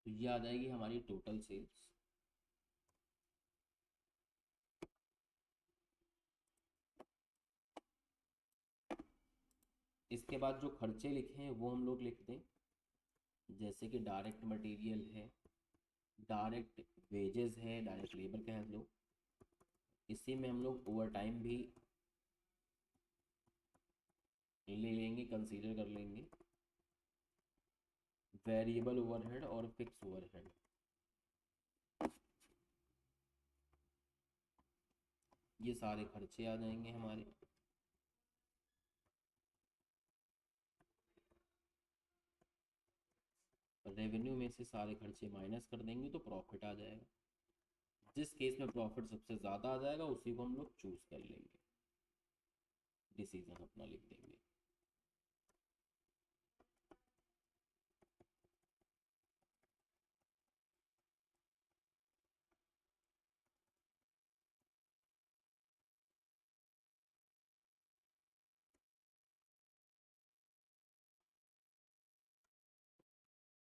तो ये आ जाएगी हमारी टोटल सेल्स। इसके बाद जो खर्चे लिखे हैं वो हम लोग लिख दें, जैसे कि डायरेक्ट मटेरियल है, डायरेक्ट वेजेस है, डायरेक्ट लेबर कह लो, इसी में हम लोग ओवर टाइम भी ले लेंगे, कंसीडर कर लेंगे, वेरिएबल ओवरहेड और फिक्स ओवरहेड। ये सारे खर्चे आ जाएंगे हमारे। रेवेन्यू में से सारे खर्चे माइनस कर देंगे तो प्रॉफिट आ जाएगा। जिस केस में प्रॉफिट सबसे ज़्यादा आ जाएगा उसी को हम लोग चूज़ कर लेंगे, डिसीजन अपना लिख देंगे।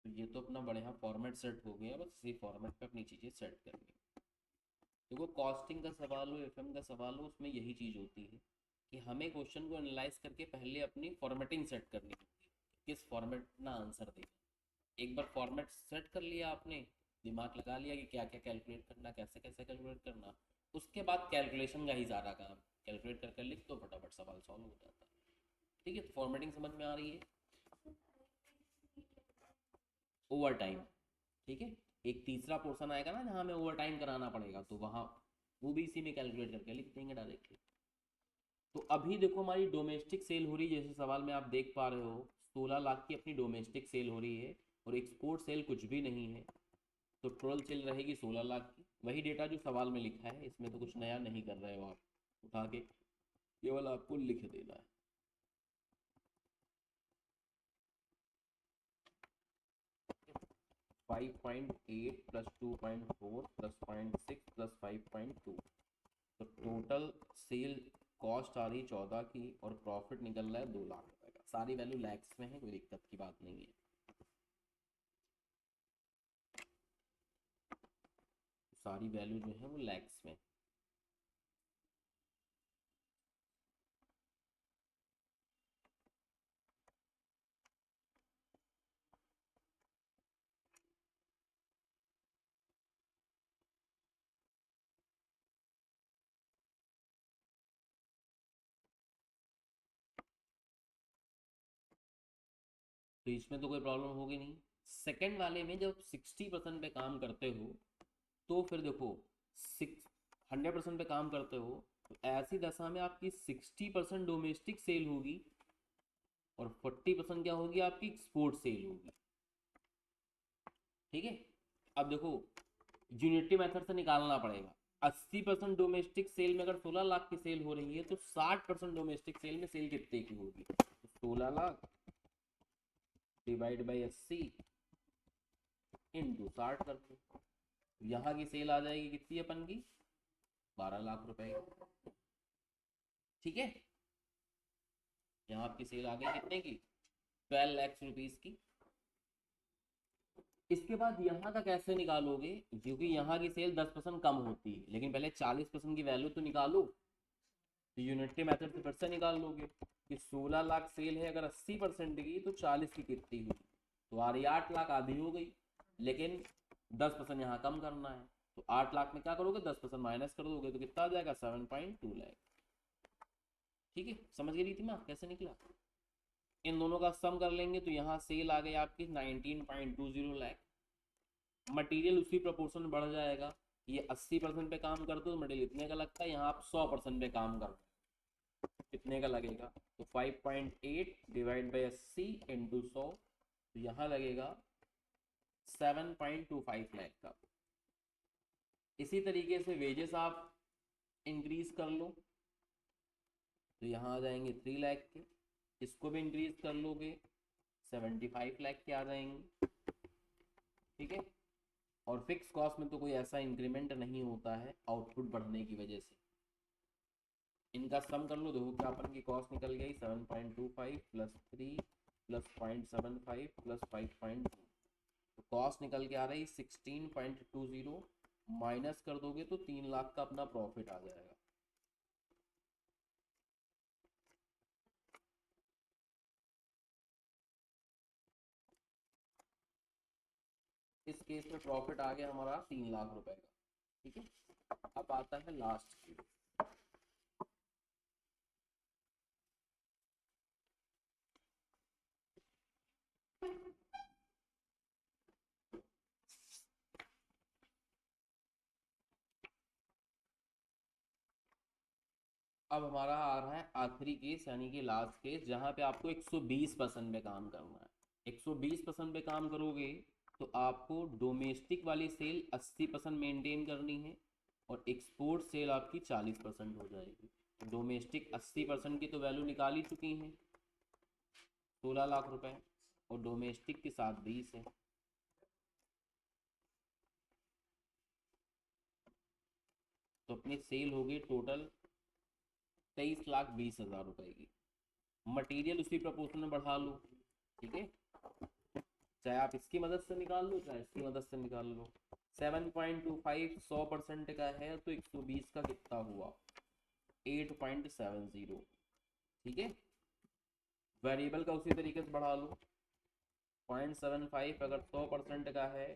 तो ये तो अपना बढ़िया फॉर्मेट सेट हो गया, बस इसी फॉर्मेट पे अपनी चीज़ें सेट करनी। देखो कॉस्टिंग का सवाल हो, एफएम का सवाल हो, उसमें यही चीज़ होती है कि हमें क्वेश्चन को एनालाइज करके पहले अपनी फॉर्मेटिंग सेट करनी होती है, किस फॉर्मेट ना आंसर देना। एक बार फॉर्मेट सेट कर लिया आपने, दिमाग लगा लिया कि क्या क्या कैलकुलेट करना, कैसे कैसे कैलकुलेट करना, उसके बाद कैलकुलेशन का ही सारा काम, कैलकुलेट कर लिख तो फटाफट सवाल सॉल्व हो जाता है, ठीक है। तो फॉर्मेटिंग समझ में आ रही है, ओवर टाइम, ठीक है। एक तीसरा पोर्शन आएगा ना जहाँ हमें ओवर टाइम कराना पड़ेगा, तो वहाँ वो भी इसी में कैलकुलेट करके लिख देंगे डायरेक्टली। तो अभी देखो हमारी डोमेस्टिक सेल हो रही है, जैसे सवाल में आप देख पा रहे हो 16 लाख की अपनी डोमेस्टिक सेल हो रही है, और एक्सपोर्ट सेल कुछ भी नहीं है, तो टोटल सेल रहेगी 16 लाख की। वही डेटा जो सवाल में लिखा है, इसमें तो कुछ नया नहीं कर रहे हो आप, उठा के केवल आपको लिख देना है। 5.8 प्लस 2.4 प्लस 0.6 प्लस 5.2, तो टोटल सेल कॉस्ट आ रही 14 की, और प्रॉफिट निकल रहा है 2 लाख रुपए का। सारी वैल्यू लैक्स में है, कोई दिक्कत की बात नहीं है। सारी वैल्यू जो है वो लैक्स में। तो इसमें तो कोई प्रॉब्लम होगी नहीं। सेकंड वाले में जब 60% पे काम करते हो, तो फिर देखो 100% पे काम करते हो, तो ऐसी दशा में आपकी 60% डोमेस्टिक सेल होगी, और 40% क्या होगी, आपकी एक्सपोर्ट सेल होगी। ठीक है। अब देखो यूनिटी मेथड से निकालना पड़ेगा। 80% डोमेस्टिक सेल में अगर 16 लाख की सेल हो रही है, तो 60% डोमेस्टिक सेल में सेल कितने की होगी, तो 16 लाख डिवाइड बाई 80 इंटू 60 कर दो। यहाँ की सेल आ जाएगी कितनी अपन की, 12 लाख रुपए की। ठीक है, यहाँ आपकी सेल आ गई कितने की, 12 लाख रुपीज की। इसके बाद यहाँ का कैसे निकालोगे, क्योंकि यहाँ की सेल 10% कम होती है, लेकिन पहले 40% की वैल्यू तो निकालो। तो यूनिटरी मेथड से फिर से निकाल लोगे कि 16 लाख सेल है, अगर 80% की, तो 40 की कितनी हुई, तो आ रही 8 लाख, आधी हो गई, लेकिन 10% यहाँ कम करना है। तो 8 लाख में क्या करोगे, 10% माइनस कर दोगे, तो कितना आ जाएगा, 7.2 लाख। ठीक है, समझ गई रीति में कैसे निकला। इन दोनों का सम कर लेंगे, तो यहाँ सेल आ गई आपकी 19.20 लाख। मटेरियल उसी प्रोपोर्शन में बढ़ जाएगा। ये 80% पे काम करते हो तो मटेरियल इतने का लगता है, यहाँ आप 100% पे काम कर, कितने का लगेगा, तो 5.8 डिवाइड बाई 80 इंटू 100, तो यहाँ लगेगा 7.25 लाख का। इसी तरीके से वेजेस आप इंक्रीज कर लो, तो यहाँ आ जाएंगे 3 लाख के। इसको भी इंक्रीज कर लोगे, 75 लाख के आ जाएंगे। ठीक है, और फिक्स कॉस्ट में तो कोई ऐसा इंक्रीमेंट नहीं होता है आउटपुट बढ़ने की वजह से। इनका सम कर लो, देखो क्या अपन की कॉस्ट निकल गई, 7.25 प्लस 3 प्लस 0.75 प्लस 5.2, तो कॉस्ट निकल के आ रही 16.20, माइनस कर दोगे तो 3 लाख का अपना प्रॉफिट आ जाएगा। इस केस में प्रॉफिट आ गया हमारा 3 लाख रुपए का। ठीक है, अब आता है लास्ट केस। अब हमारा आ रहा है आखिरी केस, यानी कि लास्ट केस, जहाँ पे आपको 120% पे काम करना है। 120% पे काम करोगे, तो आपको डोमेस्टिक वाली सेल 80% मेंटेन करनी है, और एक्सपोर्ट सेल आपकी 40% हो जाएगी। डोमेस्टिक 80% की तो वैल्यू निकाल ही चुकी हैं, 16 लाख रुपए, और डोमेस्टिक के साथ 20 है, तो अपनी सेल होगी टोटल 23,20,000 रुपए की। मटेरियल उसी प्रपोर्शन में बढ़ा लो। ठीक है, चाहे आप इसकी मदद से निकाल लो, चाहे इसकी मदद से निकाल लो। 7.25 100% का है, तो 120 का कितना हुआ, 8.70। ठीक है, वेरिएबल का उसी तरीके से बढ़ा लो। 0.75 अगर 100% का है,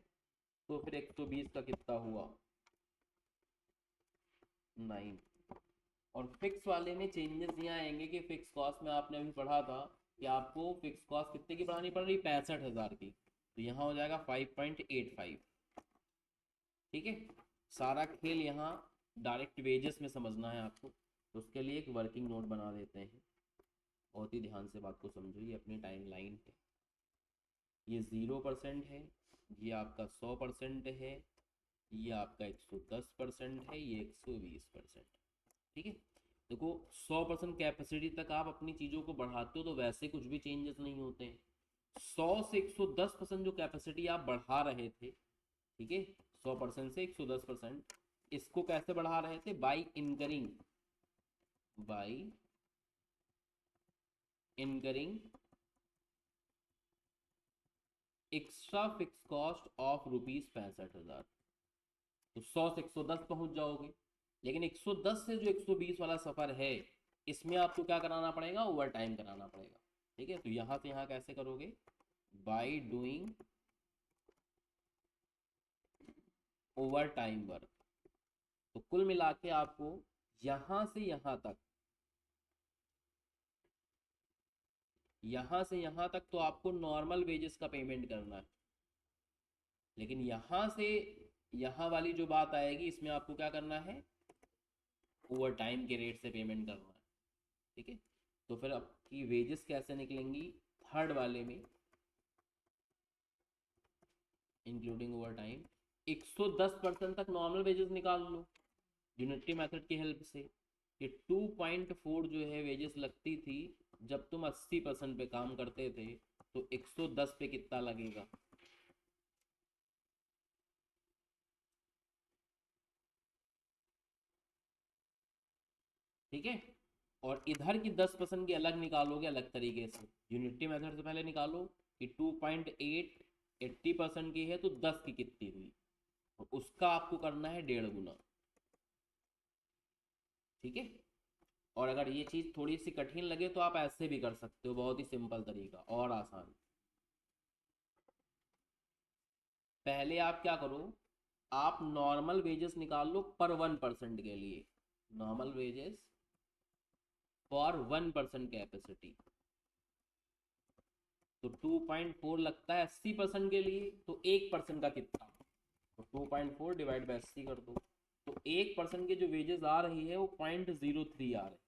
तो फिर 120 का कितना हुआ, 9। और फिक्स वाले में चेंजेस यहाँ आएंगे कि फिक्स कॉस्ट में आपने अभी पढ़ा था कि आपको फिक्स कॉस्ट कितने की बढ़ानी पड़ रही, 65,000 की, तो यहाँ हो जाएगा 5.85। ठीक है, सारा खेल यहाँ डायरेक्ट वेजेस में समझना है आपको, तो उसके लिए एक वर्किंग नोट बना देते हैं। बहुत ही ध्यान से बात को समझो, ये अपनी टाइम लाइन है, ये 0% है, ये आपका 100% है, ये आपका 110% है, ये 120%। ठीक है, देखो 100% कैपेसिटी तक आप अपनी चीज़ों को बढ़ाते हो तो वैसे कुछ भी चेंजेस नहीं होते हैं। 100 से 110% जो कैपेसिटी आप बढ़ा रहे थे, ठीक है, 100% से 110%, इसको कैसे बढ़ा रहे थे? By incurring extra fix cost of ₹65,000। तो 100 से 110 पहुंच जाओगे, लेकिन 110 से जो 120 वाला सफ़र है, इसमें आपको क्या कराना पड़ेगा? ओवर टाइम कराना पड़ेगा। ठीक है, तो यहाँ से यहाँ कैसे करोगे? By doing over time work. तो कुल मिला के आपको यहाँ से यहाँ तक, यहाँ से यहाँ तक तो आपको नॉर्मल वेजेस का पेमेंट करना है, लेकिन यहाँ से यहाँ वाली जो बात आएगी, इसमें आपको क्या करना है? ओवर टाइम के रेट से पेमेंट करना है। ठीक है, तो फिर आपकी वेजेस कैसे निकलेंगी? थर्ड वाले में इंक्लूडिंग ओवर टाइम 110% तक नॉर्मल वेजेस निकाल लो यूनिटरी मेथड की हेल्प से। ये 2.4 जो है वेजेस लगती थी जब तुम 80% पे काम करते थे, तो 110 पे कितना लगेगा? ठीक है, और इधर की 10% की अलग निकालोगे अलग तरीके से, यूनिटी मेथड से पहले निकालो कि 2.8 80% की है तो 10 की कितनी हुई, तो उसका आपको करना है 1.5 गुना। ठीक है, और अगर ये चीज़ थोड़ी सी कठिन लगे तो आप ऐसे भी कर सकते हो, बहुत ही सिंपल तरीका और आसान। पहले आप क्या करो, आप नॉर्मल वेजेस निकाल लो पर 1% के लिए, नॉर्मल वेजेस फॉर 1% कैपेसिटी। तो 2.4 लगता है 80% के लिए, तो 1% का कितना? तो 2.4 डिवाइड बाई 80 कर दो, तो 1% के जो वेजेस आ रही है वो 0.03 आ रहे हैं।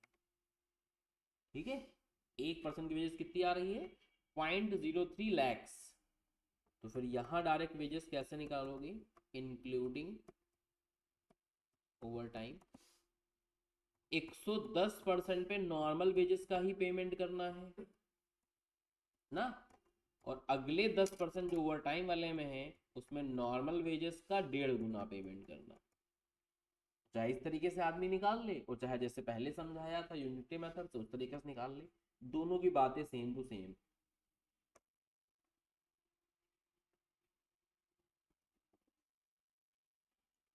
ठीक है, 1% की वेजेस कितनी आ रही है? 0.03 लैक्स। तो फिर यहाँ डायरेक्ट वेजेस कैसे निकालोगे? इंक्लूडिंग ओवर टाइम 110% पे नॉर्मल वेजेस का ही पेमेंट करना है ना, और अगले 10% जो ओवर टाइम वाले में है उसमें नॉर्मल वेजेस का 1.5 गुना पेमेंट करना। चाहे इस तरीके से आदमी निकाल ले और चाहे जैसे पहले समझाया था यूनिटी मेथड से उस तरीके से निकाल ले, दोनों की बातें सेम टू सेम।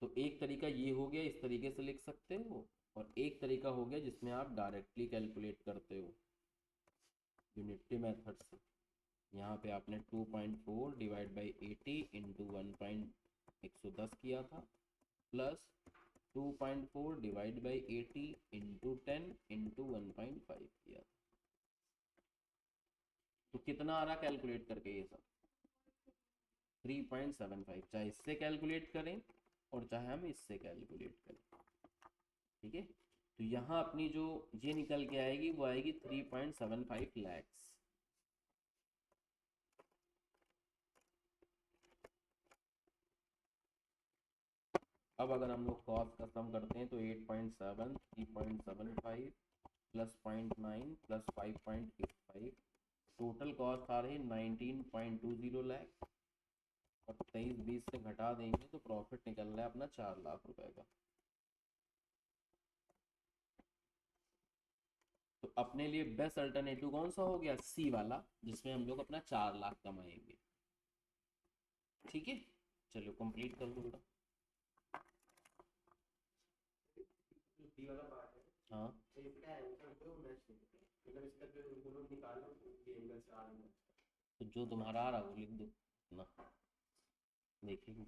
तो एक तरीका ये हो गया, इस तरीके से लिख सकते हो, और एक तरीका हो गया जिसमें आप डायरेक्टली कैलकुलेट करते हो यूनिटी मेथड से। यहाँ पे आपने 2.4 डिवाइड बाई 80 इंटू 1.110 किया था, plus 2.4 divide by 80 into 10 into 1.5 किया था। तो कितना आ रहा कैलकुलेट करके ये सब? 3.75। चाहे इससे कैलकुलेट करें और चाहे हम इससे कैलकुलेट करें। ठीक है, तो यहाँ अपनी जो ये निकल के आएगी वो आएगी 3.75 लैक्स। अब अगर हम लोग कॉस्ट का सम करते हैं तो 8.7 3.75 प्लस 0.9 प्लस 5.85, टोटल कॉस्ट आ रही 19.20 लाख, और 23-20 से घटा देंगे तो प्रॉफिट निकल रहा है अपना 4 लाख रुपए का। तो अपने लिए बेस्ट अल्टरनेटिव कौन सा हो गया? सी वाला, जिसमें हम लोग अपना 4 लाख कमाएंगे। ठीक है, चलो कंप्लीट कर दो बेटा। बी वाला पार्ट है। हाँ, तो ये क्या है मतलब जो मैच मतलब इसका जो दोनों निकालो ये एंगल से आ रहा है। तो जो तुम्हारा आ रहा वो लिख दो ना, देखेंगे।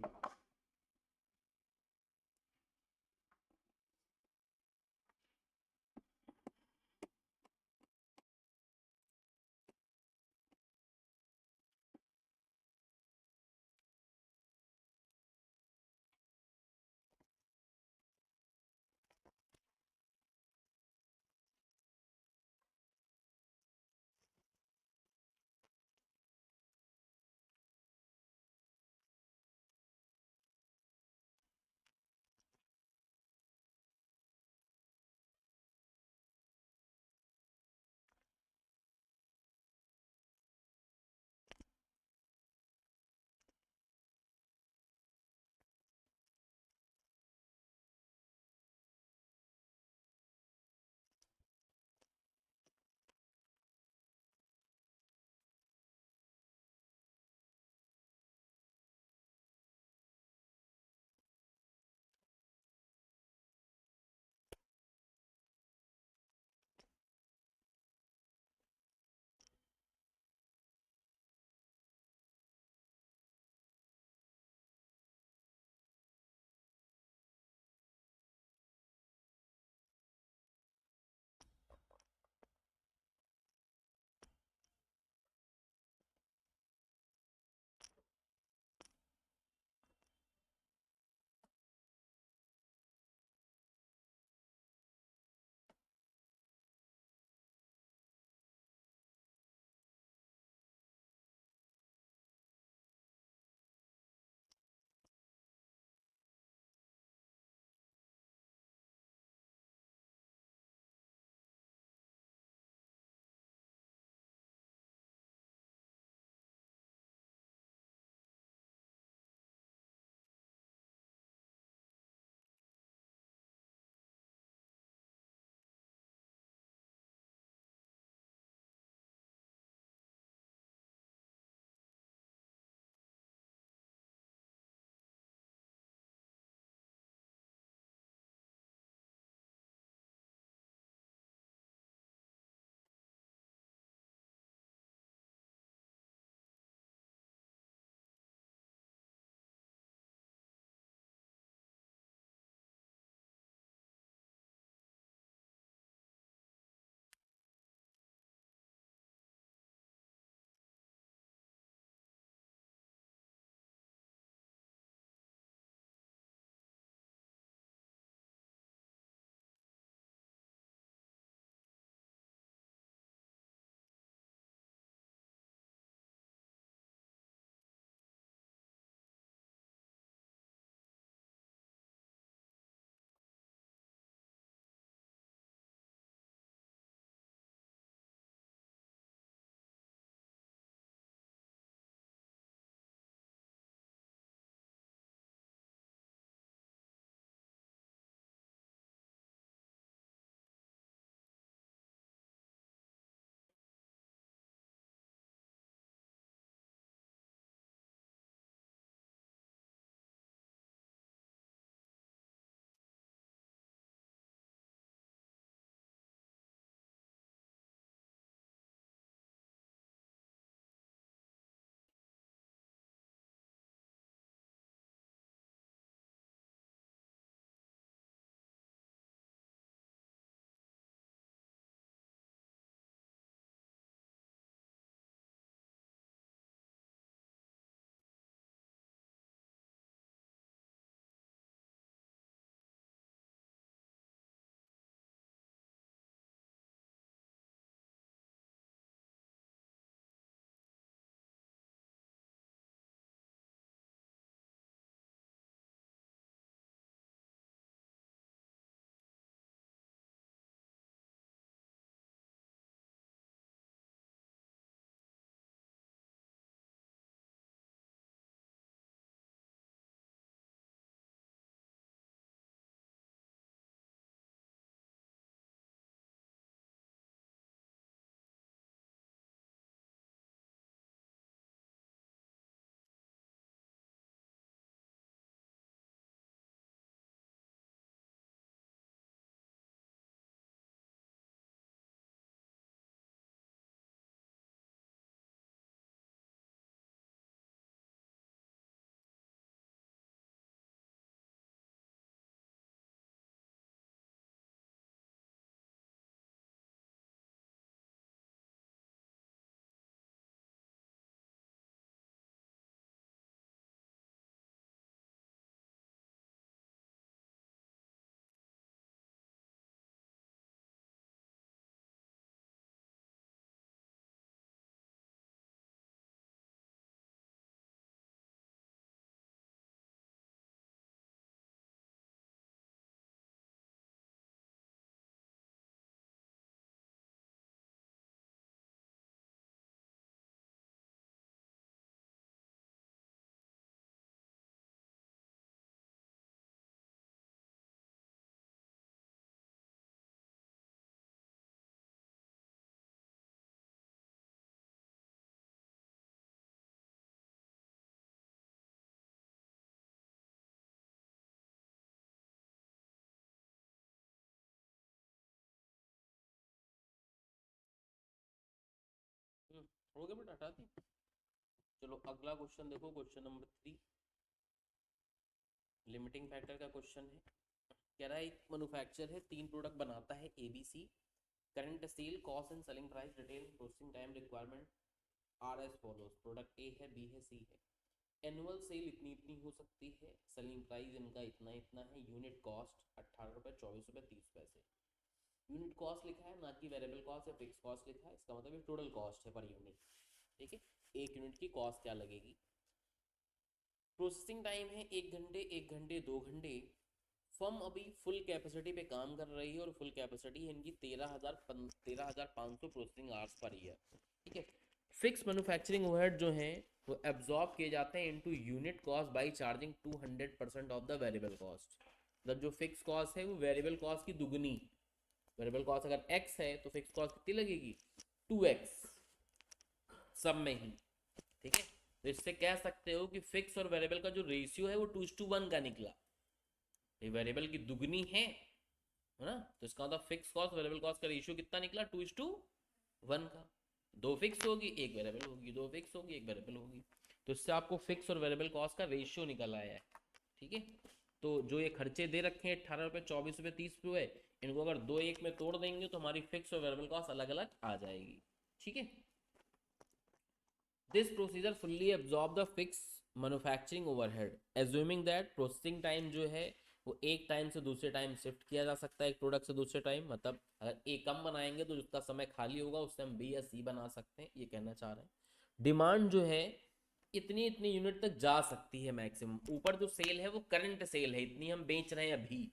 हो गया बेटा, हटा दी। चलो अगला क्वेश्चन देखो, क्वेश्चन नंबर 3 लिमिटिंग फैक्टर का क्वेश्चन है। कह रहा है एक मैन्युफैक्चर है, 3 प्रोडक्ट बनाता है ABC, current sale cost and selling price detail processing time requirement are as follows. Product A है, बी है, सी है। एनुअल सेल इतनी इतनी हो सकती है, सेलिंग प्राइस इनका इतना इतना है, यूनिट कॉस्ट 18 रुपये, 24 रुपये, 30 पैसे। यूनिट कॉस्ट लिखा है, ना कि वेरिएबल कॉस्ट या फिक्स कॉस्ट लिखा है, इसका मतलब ये टोटल कॉस्ट है पर यूनिट। ठीक है, एक यूनिट की कॉस्ट क्या लगेगी। प्रोसेसिंग टाइम है 1 घंटे, 1 घंटे, 2 घंटे। फर्म अभी फुल कैपेसिटी पे काम कर रही है और फुल कैपेसिटी है इनकी 13,500 प्रोसेसिंग आवर्स पर ईयर। ठीक है, फिक्स मैन्युफैक्चरिंग ओवरहेड जो है वो एब्जॉर्ब किए जाते हैं into unit cost by charging 200% of the variable cost. मतलब जो फिक्स कॉस्ट है वो वेरिएबल कॉस्ट की दुगनी। वेरिएबल कॉस्ट अगर x है तो फिक्स कॉस्ट कितनी लगेगी, 2x सब में ही। ठीक है, तो इससे कह सकते हो कि फिक्स और वेरिएबल का जो रेशियो है वो 2:1 का निकला। ये वेरिएबल की दुगनी है ना, तो इसका मतलब फिक्स कॉस्ट वेरिएबल कॉस्ट का रेशियो कितना निकला, 2:1 का। 2 फिक्स होगी, 1 वेरिएबल होगी, 2 फिक्स होगी, 1 वेरिएबल होगी। तो इससे आपको फिक्स और वेरिएबल कॉस्ट का रेशियो निकल आया है। ठीक है, तो जो ये खर्चे दे रखे हैं 18 रुपये, 24 रुपये, 30 रुपये, इनको अगर 2 1 में तोड़ देंगे तो हमारी फिक्स और वेरिएबल कॉस्ट अलग अलग आ जाएगी। ठीक है, this procedure fully absorb the fix manufacturing overhead assuming that processing time जो है वो एक टाइम से दूसरे टाइम शिफ्ट किया जा सकता है, एक प्रोडक्ट से दूसरे टाइम। मतलब अगर ए कम बनाएंगे तो जितना समय खाली होगा उससे हम बी या सी बना सकते हैं, ये कहना चाह रहे हैं। डिमांड जो है इतनी इतनी यूनिट तक जा सकती है मैक्सिमम। ऊपर जो सेल है वो करंट सेल है, इतनी हम बेच रहे हैं अभी।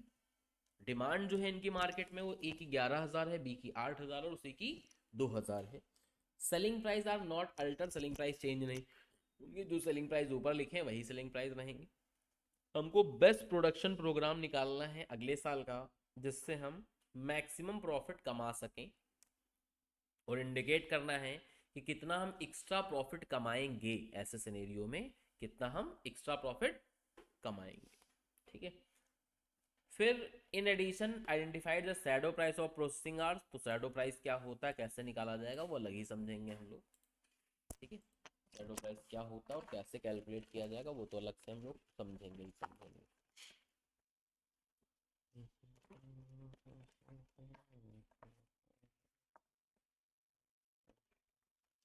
डिमांड जो है इनकी मार्केट में वो ए की 11,000 है, बी की 8,000 और सी की 2,000 है। Selling price are not alter, selling price change नहीं, क्योंकि जो सेलिंग प्राइस ऊपर लिखे हैं वही सेलिंग प्राइस रहेंगे। हमको बेस्ट प्रोडक्शन प्रोग्राम निकालना है अगले साल का, जिससे हम मैक्सिमम प्रॉफिट कमा सकें और इंडिकेट करना है कि कितना हम एक्स्ट्रा प्रॉफिट कमाएंगे, ऐसे सिनेरियो में कितना हम एक्स्ट्रा प्रॉफिट कमाएंगे। ठीक है, फिर in addition identified the shadow price of processing hours. तो शैडो प्राइस क्या होता है, कैसे निकाला जाएगा, वो अलग ही समझेंगे हम लोग। ठीक है, शैडो प्राइस क्या होता है और कैसे कैलकुलेट किया जाएगा वो तो अलग से हम लोग समझेंगे ही समझेंगे।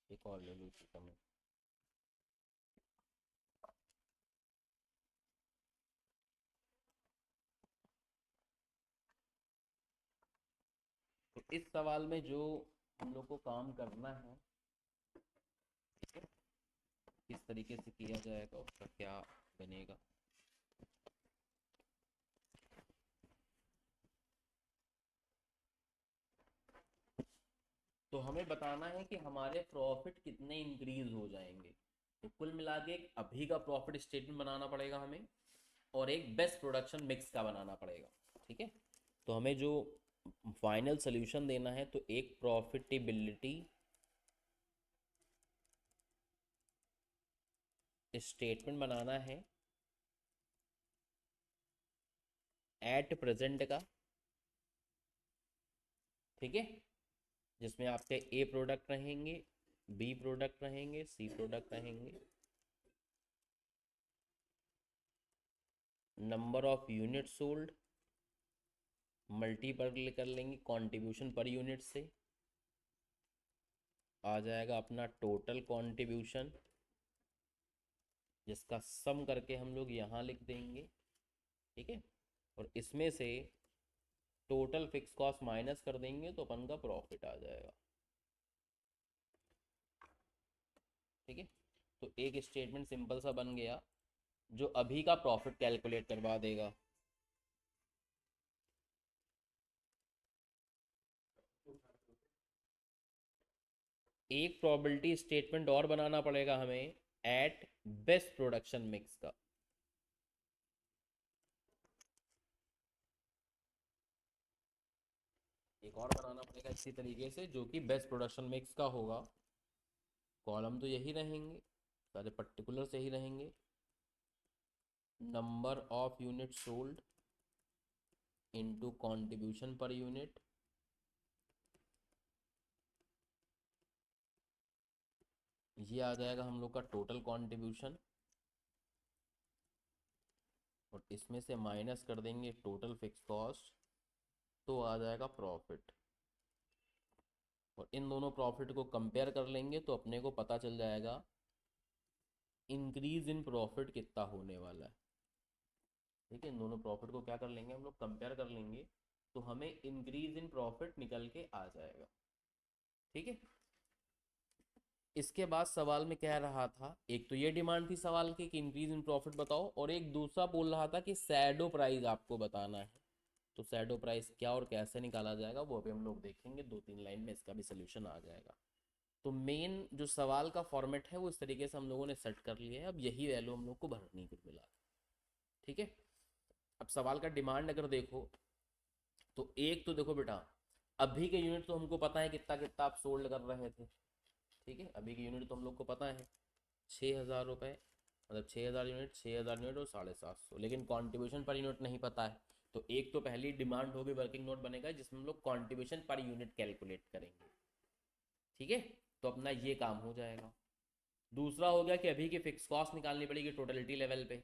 एक और ले लो इसी समय। तो इस सवाल में जो हम लोग को काम करना है, ठीक है, किस तरीके से किया जाएगा, उसका क्या बनेगा। तो हमें बताना है कि हमारे प्रॉफिट कितने इंक्रीज हो जाएंगे। तो कुल मिला के एक अभी का प्रॉफिट स्टेटमेंट बनाना पड़ेगा हमें और एक बेस्ट प्रोडक्शन मिक्स का बनाना पड़ेगा। ठीक है, तो हमें जो फाइनल सोल्यूशन देना है, तो एक प्रॉफिटेबिलिटी स्टेटमेंट बनाना है एट प्रेजेंट का। ठीक है, जिसमें आपके ए प्रोडक्ट रहेंगे, बी प्रोडक्ट रहेंगे, सी प्रोडक्ट रहेंगे, number of unit sold multiple कर लेंगे कंट्रीब्यूशन पर यूनिट से, आ जाएगा अपना टोटल कंट्रीब्यूशन, जिसका सम करके हम लोग यहाँ लिख देंगे। ठीक है, और इसमें से टोटल फिक्स कॉस्ट माइनस कर देंगे तो अपन का प्रॉफिट आ जाएगा। ठीक है, तो एक स्टेटमेंट सिंपल सा बन गया जो अभी का प्रॉफिट कैलकुलेट करवा देगा। एक प्रोबेबिलिटी स्टेटमेंट और बनाना पड़ेगा हमें एट बेस्ट प्रोडक्शन मिक्स का। एक और बनाना पड़ेगा इसी तरीके से जो कि बेस्ट प्रोडक्शन मिक्स का होगा। कॉलम तो यही रहेंगे, सारे पर्टिकुलर यही रहेंगे। Number of unit sold into contribution per unit ये आ जाएगा हम लोग का टोटल कंट्रीब्यूशन, और इसमें से माइनस कर देंगे टोटल फिक्स कॉस्ट, तो आ जाएगा प्रॉफिट। और इन दोनों प्रॉफिट को कंपेयर कर लेंगे तो अपने को पता चल जाएगा इंक्रीज इन प्रॉफिट कितना होने वाला है। ठीक है, इन दोनों प्रॉफिट को क्या कर लेंगे हम लोग, कंपेयर कर लेंगे, तो हमें इंक्रीज इन प्रॉफिट निकल के आ जाएगा। ठीक है, इसके बाद सवाल में कह रहा था, एक तो ये डिमांड थी सवाल की कि इंक्रीज इन प्रॉफिट बताओ, और एक दूसरा बोल रहा था कि शैडो प्राइस आपको बताना है। तो शैडो प्राइस क्या और कैसे निकाला जाएगा वो अभी हम लोग देखेंगे, 2-3 लाइन में इसका भी सोल्यूशन आ जाएगा। तो मेन जो सवाल का फॉर्मेट है वो इस तरीके से हम लोगों ने सेट कर लिया है, अब यही वैल्यू हम लोग को भरनी कुल मिला। ठीक है, अब सवाल का डिमांड अगर देखो, तो एक तो देखो बेटा, अभी के यूनिट तो हमको पता है कितना कितना आप सोल्ड कर रहे थे। ठीक है, अभी की यूनिट तो हम लोग को पता है 6,000 रुपये, मतलब 6,000 यूनिट, 6,000 यूनिट और 750, लेकिन कॉन्ट्रीब्यूशन पर यूनिट नहीं पता है। तो एक तो पहली डिमांड होगी, वर्किंग नोट बनेगा जिसमें हम लोग कॉन्ट्रीब्यूशन पर यूनिट कैलकुलेट करेंगे। ठीक है, तो अपना ये काम हो जाएगा। दूसरा हो गया कि अभी की फिक्स कॉस्ट निकालनी पड़ेगी टोटलिटी लेवल पे,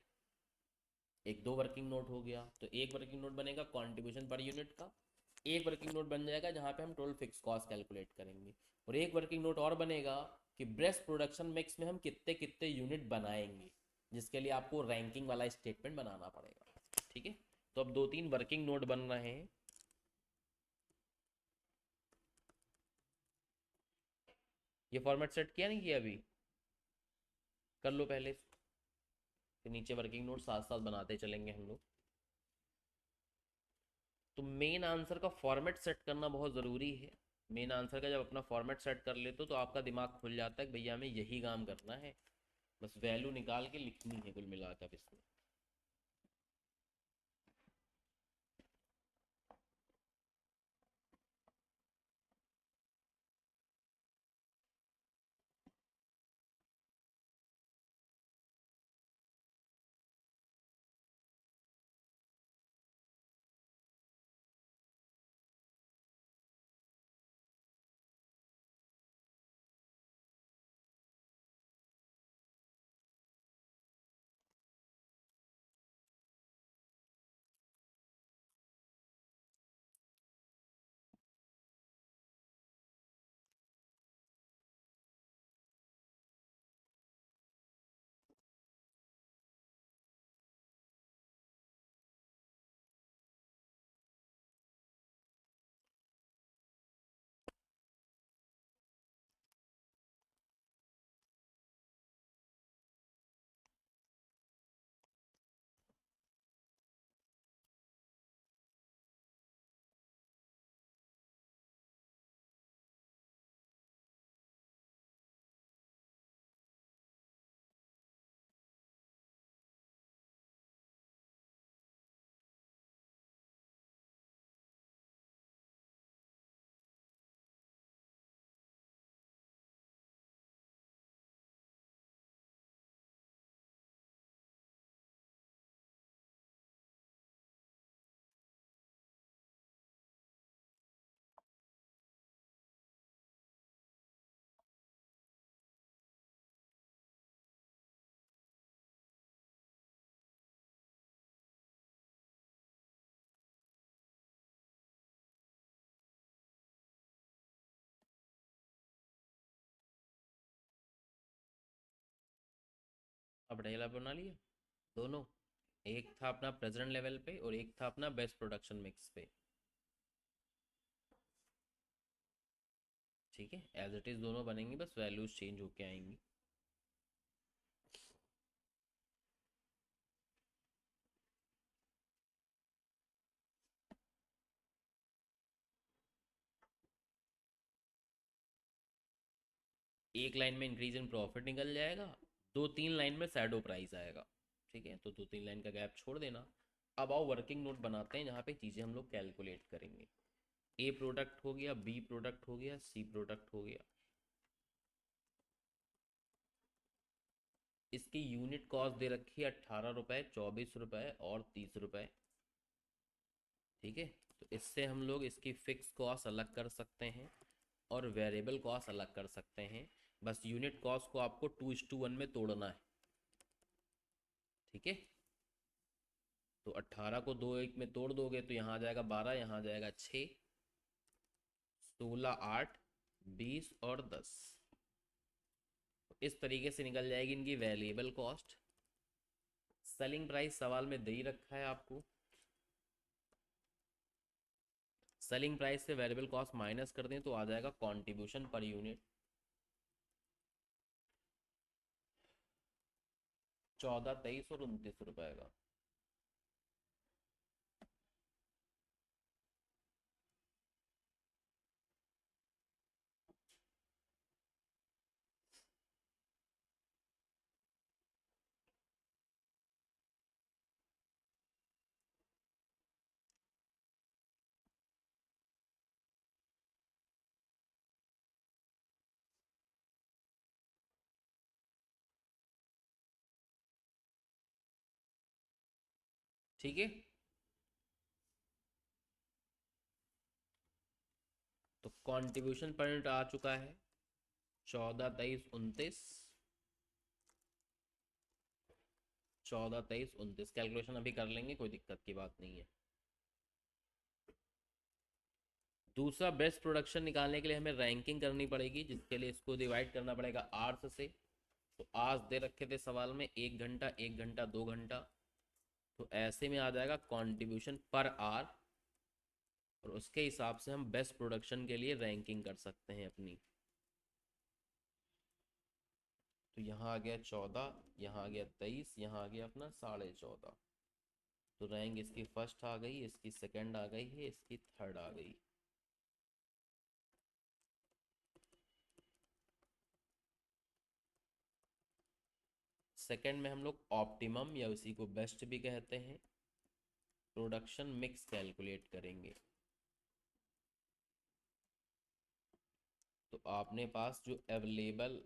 एक दो वर्किंग नोट हो गया, तो एक वर्किंग नोट बनेगा कॉन्ट्रीब्यूशन पर यूनिट का, एक वर्किंग नोट बन जाएगा जहाँ पे हम टोटल फिक्स कॉस्ट कैलकुलेट करेंगे, और एक वर्किंग नोट और बनेगा कि ब्रेस्ट प्रोडक्शन मिक्स में हम कितने कितने यूनिट बनाएंगे, जिसके लिए आपको रैंकिंग वाला स्टेटमेंट बनाना पड़ेगा। ठीक है, तो अब 2-3 वर्किंग नोट बन रहे हैं। ये फॉर्मेट सेट किया नहीं किया अभी, कर लो पहले, फिर नीचे वर्किंग नोट साथ साथ बनाते चलेंगे हम लोग। तो मेन आंसर का फॉर्मेट सेट करना बहुत ज़रूरी है। मेन आंसर का जब अपना फॉर्मेट सेट कर लेते हो तो आपका दिमाग खुल जाता है कि भैया हमें यही काम करना है, बस वैल्यू निकाल के लिखनी है कुल मिलाकर इसमें। अब ढेला बना लिया दोनों, एक था अपना प्रेजेंट लेवल पे और एक था अपना बेस्ट प्रोडक्शन मिक्स पे। ठीक है, एज इट इज़ दोनों बनेंगी, बस वैल्यूज चेंज होके आएंगी। एक लाइन में इंक्रीज इन प्रॉफिट निकल जाएगा, 2-3 लाइन में शैडो प्राइस आएगा। ठीक है, तो 2-3 लाइन का गैप छोड़ देना। अब आओ वर्किंग नोट बनाते हैं जहाँ पे चीज़ें हम लोग कैलकुलेट करेंगे। ए प्रोडक्ट हो गया, बी प्रोडक्ट हो गया, सी प्रोडक्ट हो गया। इसकी यूनिट कॉस्ट दे रखी है 18 रुपये, 24 रुपये और 30 रुपये। ठीक है, तो इससे हम लोग इसकी फिक्स कॉस्ट अलग कर सकते हैं और वेरिएबल कॉस्ट अलग कर सकते हैं। बस यूनिट कॉस्ट को आपको 2:1 में तोड़ना है, ठीक है। तो 18 को 2 1 में तोड़ दोगे तो यहाँ आ जाएगा 12, यहाँ आ जाएगा 6, 16, 8, 20 और 10। इस तरीके से निकल जाएगी इनकी वेरिएबल कॉस्ट। सेलिंग प्राइस सवाल में दे ही रखा है आपको। सेलिंग प्राइस से वेरिएबल कॉस्ट माइनस कर दें तो आ जाएगा कंट्रीब्यूशन पर यूनिट 14, 23 और 29 रुपए का। ठीक है, तो कंट्रीब्यूशन पर यूनिट आ चुका है 14, 23, 29, 14, 23, 29। कैलकुलेशन अभी कर लेंगे, कोई दिक्कत की बात नहीं है। दूसरा बेस्ट प्रोडक्शन निकालने के लिए हमें रैंकिंग करनी पड़ेगी, जिसके लिए इसको डिवाइड करना पड़ेगा आवर्स से। तो आवर्स दे रखे थे सवाल में 1 घंटा, 1 घंटा, 2 घंटा। तो ऐसे में आ जाएगा कंट्रीब्यूशन पर आवर, और उसके हिसाब से हम बेस्ट प्रोडक्शन के लिए रैंकिंग कर सकते हैं अपनी। तो यहाँ आ गया 14, यहाँ आ गया 23, यहाँ आ गया अपना 14.5। तो रैंक इसकी फर्स्ट आ गई, इसकी सेकंड आ गई है, इसकी थर्ड आ गई। सेकंड में हम लोग ऑप्टिमम या उसी को बेस्ट भी कहते हैं प्रोडक्शन मिक्स कैलकुलेट करेंगे। तो आपने पास जो अवेलेबल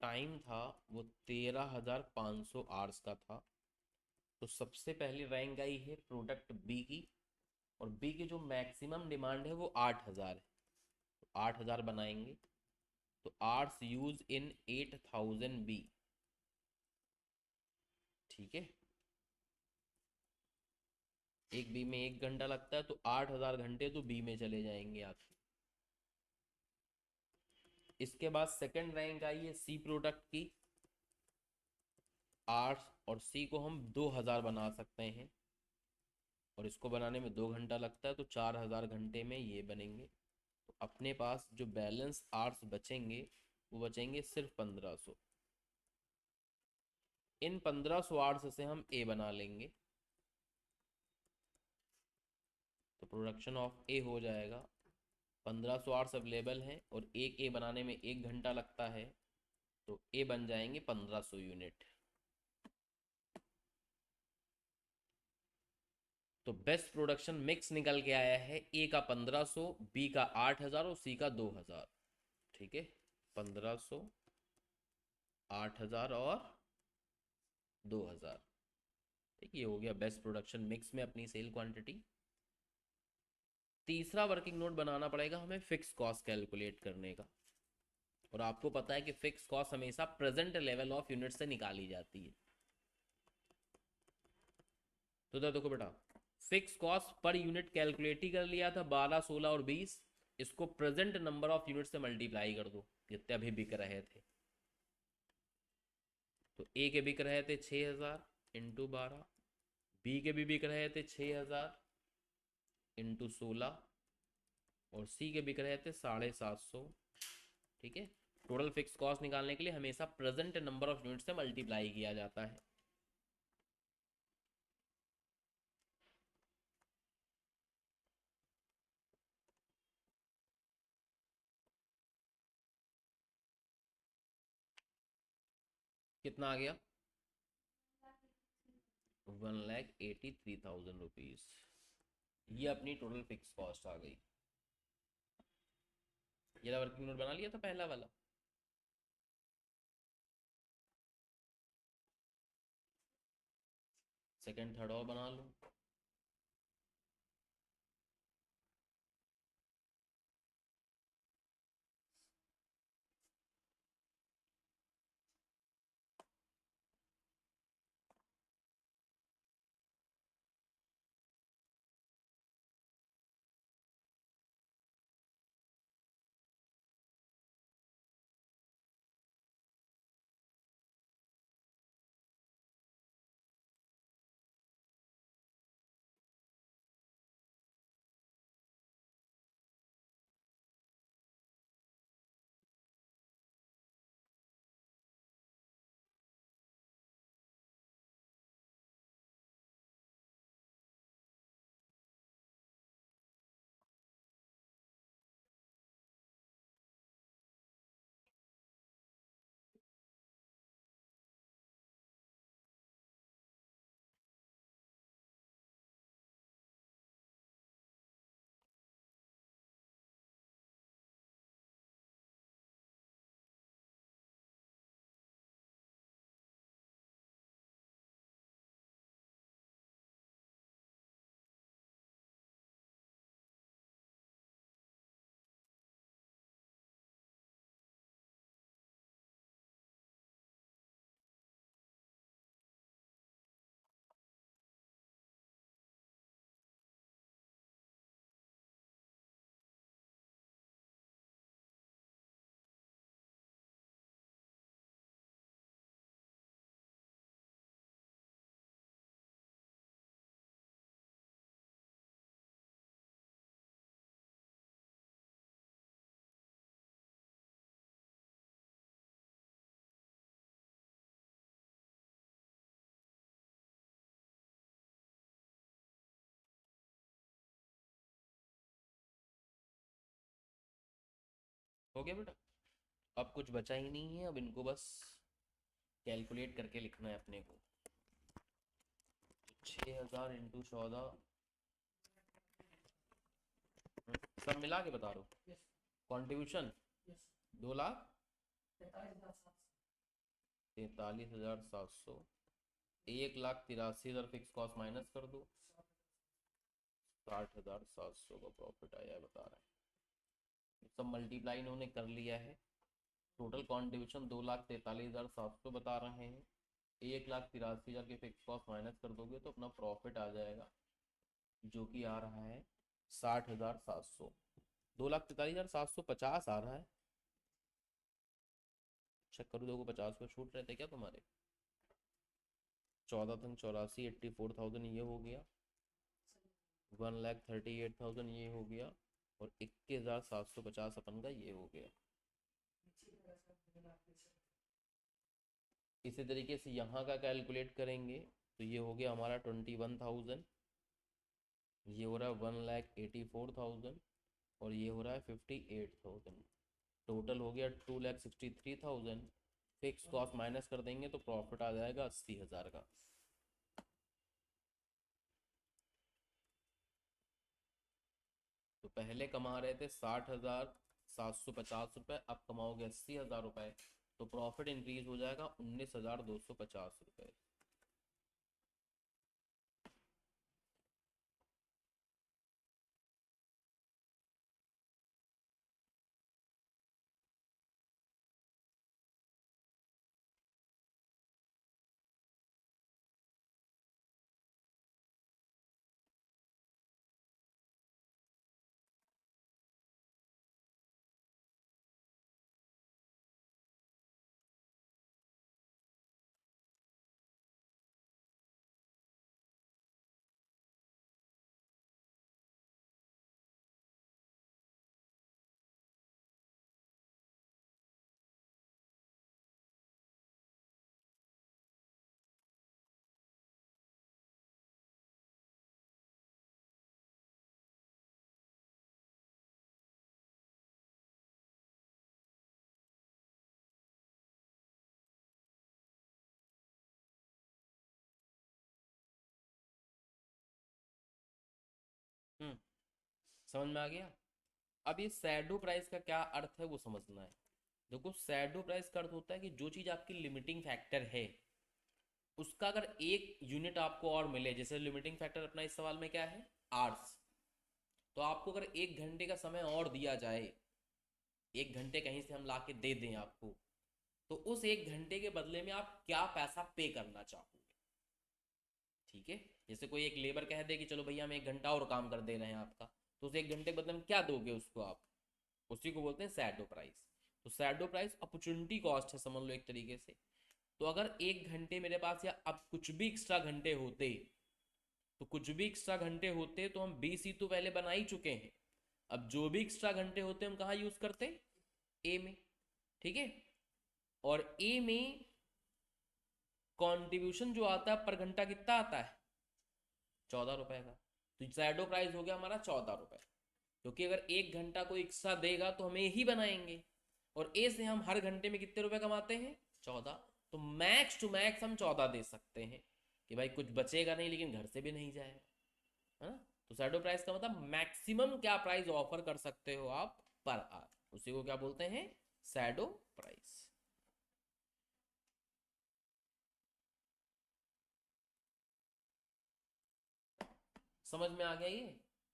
टाइम था वो 13,500 आवर्स का था। तो सबसे पहली रैंक आई है प्रोडक्ट बी की, और बी की जो मैक्सिमम डिमांड है वो 8,000 है। तो 8,000 बनाएंगे। तो आवर्स यूज इन 8,000 बी, ठीक है। एक बी में 1 घंटा लगता है, तो 8,000 घंटे तो बी में चले जाएंगे आपके। इसके बाद सेकंड रैंक आई है सी प्रोडक्ट की। आर्ट्स और सी को हम 2,000 बना सकते हैं, और इसको बनाने में 2 घंटा लगता है, तो 4,000 घंटे में ये बनेंगे। तो अपने पास जो बैलेंस आर्ट्स बचेंगे वो बचेंगे सिर्फ 1500। इन 1500 आर्ट्स से हम ए बना लेंगे। तो प्रोडक्शन ऑफ ए हो जाएगा, 1500 आवर्स अवेलेबल हैं और एक ए बनाने में 1 घंटा लगता है, तो ए बन जाएंगे 1500 यूनिट। तो बेस्ट प्रोडक्शन मिक्स निकल के आया है, ए का 1500, बी का 8,000 और सी का 2,000। ठीक है, 1500, 8,000 और 2,000। ठीक, ये हो गया बेस्ट प्रोडक्शन मिक्स में अपनी सेल क्वांटिटी। तीसरा वर्किंग नोट बनाना पड़ेगा हमें फिक्स कॉस्ट कैलकुलेट करने का। और आपको पता है कि फिक्स कॉस्ट हमेशा प्रेजेंट लेवल ऑफ यूनिट से निकाली जाती है। तो देखो बेटा, fix cost per unit calculate ही कर लिया था 12, 16 और 20। इसको प्रेजेंट नंबर ऑफ यूनिट से मल्टीप्लाई कर दो, जितने अभी बिक रहे थे। तो ए के बिक रहे थे 6,000 इंटू 12, बी के भी बिक रहे थे 6,000 इंटू 16, और सी के बिक रहे थे 750। ठीक है, टोटल फिक्स कॉस्ट निकालने के लिए हमेशा प्रेजेंट नंबर ऑफ यूनिट से मल्टीप्लाई किया जाता है। कितना आ गया? 1,83,000 रुपीज। ये अपनी टोटल फिक्स कॉस्ट आ गई। ये वर्किंग नोट बना लिया था पहला वाला। सेकंड थर्ड और बना लो। हो गया बेटा। अब कुछ बचा ही नहीं है, अब इनको बस कैलकुलेट करके लिखना है अपने को। 6000 इंटू 14, सब मिला के बता रहा हूँ। कॉन्ट्रीब्यूशन 2,43,700, 1,83,000 फिक्स कॉस्ट माइनस कर दो, 60,700 का प्रॉफिट आया है बता रहे हैं। सब मल्टीप्लाई इन्होंने कर लिया है। टोटल कॉन्ट्रीब्यूशन 2,43,700 बता रहे हैं। 1,83,000 की फिक्स कॉस्ट माइनस कर दोगे तो अपना प्रॉफिट आ जाएगा, जो कि आ रहा है 60,700। 2,43,750 आ रहा है। चेक करो, देखो 50 पे छूट रहे थे क्या तुम्हारे? 14,84, 84,000 ये हो गया, 1,38,000 ये हो गया, और 21,750 अपन का ये हो गया। इसी तरीके से यहाँ का कैलकुलेट करेंगे तो ये हो गया हमारा 21,000, ये हो रहा है 1,84,000, और ये हो रहा है 58,000। टोटल हो गया 2,63,000। फिक्स कॉस्ट माइनस कर देंगे तो प्रॉफिट आ जाएगा 80,000 का। तो पहले कमा रहे थे 60,750 रुपये, अब कमाओगे 80,000 रुपये, तो प्रॉफिट इंक्रीज हो जाएगा 19,250 रुपये। हम्म, समझ में आ गया। अब ये सैडो प्राइस का क्या अर्थ है वो समझना है। देखो, सैडो प्राइस का अर्थ होता है कि जो चीज़ आपकी लिमिटिंग फैक्टर है उसका अगर एक यूनिट आपको और मिले, जैसे लिमिटिंग फैक्टर अपना इस सवाल में क्या है, आवर्स, तो आपको अगर 1 घंटे का समय और दिया जाए, 1 घंटे कहीं से हम ला के दे दें आपको, तो उस 1 घंटे के बदले में आप क्या पैसा पे करना चाहोगे? ठीक है, जैसे कोई एक लेबर कह दे कि चलो भैया हम 1 घंटा और काम कर दे रहे हैं आपका, तो उस 1 घंटे के बदले में क्या दोगे उसको आप? उसी को बोलते हैं सैडो प्राइस। तो सैडो प्राइस अपॉर्चुनिटी कॉस्ट है, समझ लो एक तरीके से। तो अगर 1 घंटे मेरे पास या अब कुछ भी एक्स्ट्रा घंटे होते, तो कुछ भी एक्स्ट्रा घंटे होते तो हम BC तो पहले बना ही चुके हैं। अब जो भी एक्स्ट्रा घंटे होते हम कहाँ यूज करते हैं? ए में। ठीक है, और ए में कॉन्ट्रीब्यूशन जो आता है पर घंटा कितना आता है? 14 रुपए का। तो सैडो प्राइस हो गया हमारा 14 रुपए, क्योंकि अगर 1 घंटा कोई एक्स्ट्रा देगा तो हम ए ही बनाएंगे, और ए से हम हर घंटे में कितने रुपए कमाते हैं? 14। तो मैक्स टू मैक्स हम 14 दे सकते हैं कि भाई कुछ बचेगा नहीं लेकिन घर से भी नहीं जाएगा, है ना। तो शैडो प्राइस का मतलब मैक्सिमम क्या प्राइस ऑफर कर सकते हो आप पर आवर, उसी को क्या बोलते हैं? Shadow price. समझ में आ गया ये?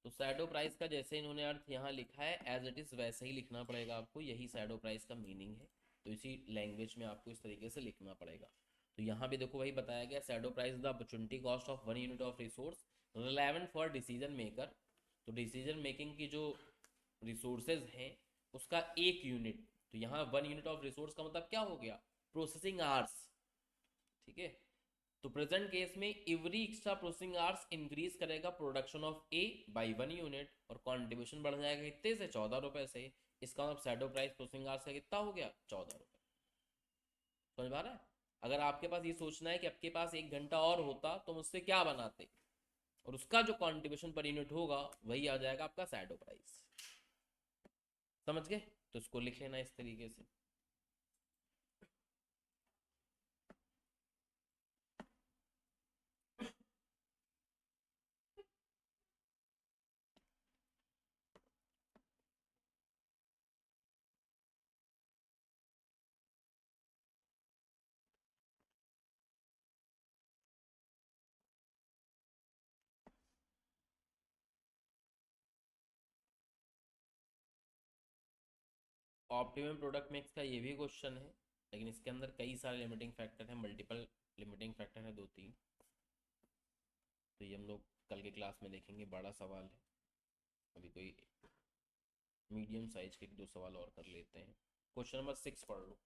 तो शैडो प्राइस का जैसे इन्होंने अर्थ यहाँ लिखा है एज इट इज वैसे ही लिखना पड़ेगा आपको, यही शैडो प्राइस का मीनिंग है। तो इसी लैंग्वेज में आपको इस तरीके से लिखना पड़ेगा। तो यहाँ भी देखो वही बताया गया, shadow price the opportunity cost of 1 unit of resource relevant for decision maker. तो डिसीजन मेकिंग की जो रिसोर्सेज हैं उसका 1 यूनिट, तो यहाँ 1 यूनिट ऑफ रिसोर्स का मतलब क्या हो गया? Processing hours. ठीक है, तो प्रेजेंट केस में every extra processing hours increase करेगा production of A by 1 unit, और कॉन्ट्रीब्यूशन बढ़ जाएगा कितने से? 14 रुपए से। इसका मतलब शैडो प्राइस प्रोसेसिंग आवर्स का कितना हो गया? 14 रुपए। समझ पा रहा है? अगर आपके पास ये सोचना है कि आपके पास 1 घंटा और होता तो मुझसे क्या बनाते, और उसका जो कॉन्ट्रीब्यूशन पर यूनिट होगा वही आ जाएगा आपका शैडो प्राइस। समझ गए? तो इसको लिख लेना इस तरीके से। ऑप्टिमम प्रोडक्ट मिक्स का ये भी क्वेश्चन है, लेकिन इसके अंदर कई सारे लिमिटिंग फैक्टर हैं, मल्टीपल लिमिटिंग फैक्टर है 2-3। तो ये हम लोग कल के क्लास में देखेंगे, बड़ा सवाल है। अभी कोई मीडियम साइज के 2 सवाल और कर लेते हैं। क्वेश्चन नंबर 6 पढ़ लो।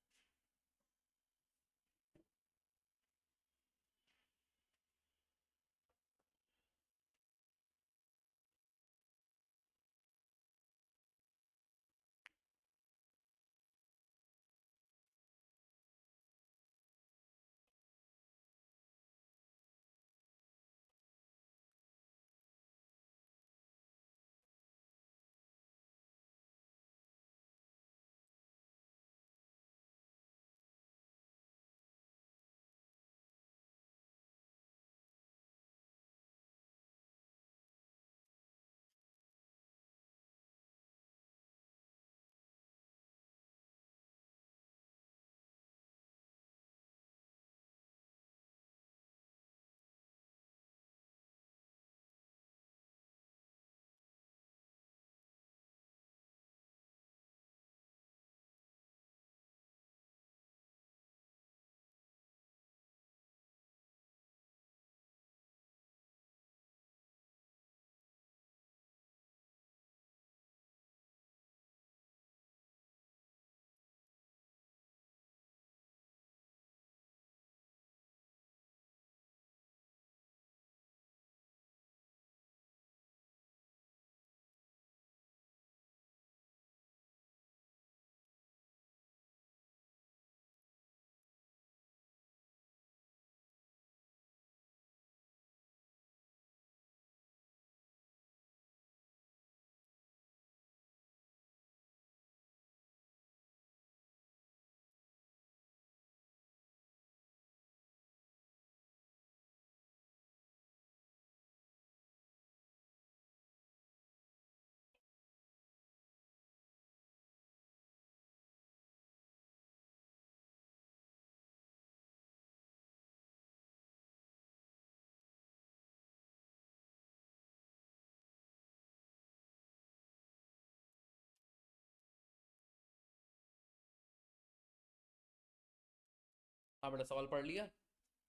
हाँ बेटा, सवाल पढ़ लिया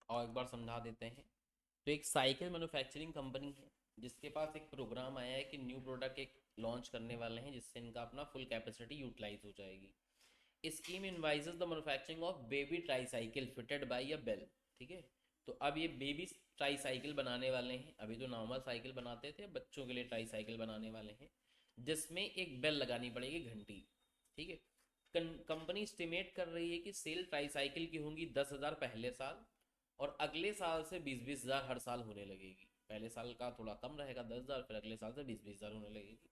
और एक बार समझा देते हैं। तो एक साइकिल मैन्युफैक्चरिंग कंपनी है जिसके पास एक प्रोग्राम आया है कि न्यू प्रोडक्ट एक लॉन्च करने वाले हैं जिससे इनका अपना फुल कैपेसिटी यूटिलाइज हो जाएगी। Scheme envisages the manufacturing of baby tricycle fitted by a bell. ठीक है, तो अब ये बेबी ट्राईसाइकिल बनाने वाले हैं। अभी तो नॉर्मल साइकिल बनाते थे, बच्चों के लिए ट्राईसाइकिल बनाने वाले हैं जिसमें एक बेल लगानी पड़ेगी, घंटी। ठीक है, कंपनी एस्टिमेट कर रही है कि सेल ट्राईसाइकिल की होंगी 10,000 पहले साल, और अगले साल से 20-20 हज़ार हर साल होने लगेगी। पहले साल का थोड़ा कम रहेगा 10,000, फिर अगले साल से 20-20 हज़ार होने लगेगी।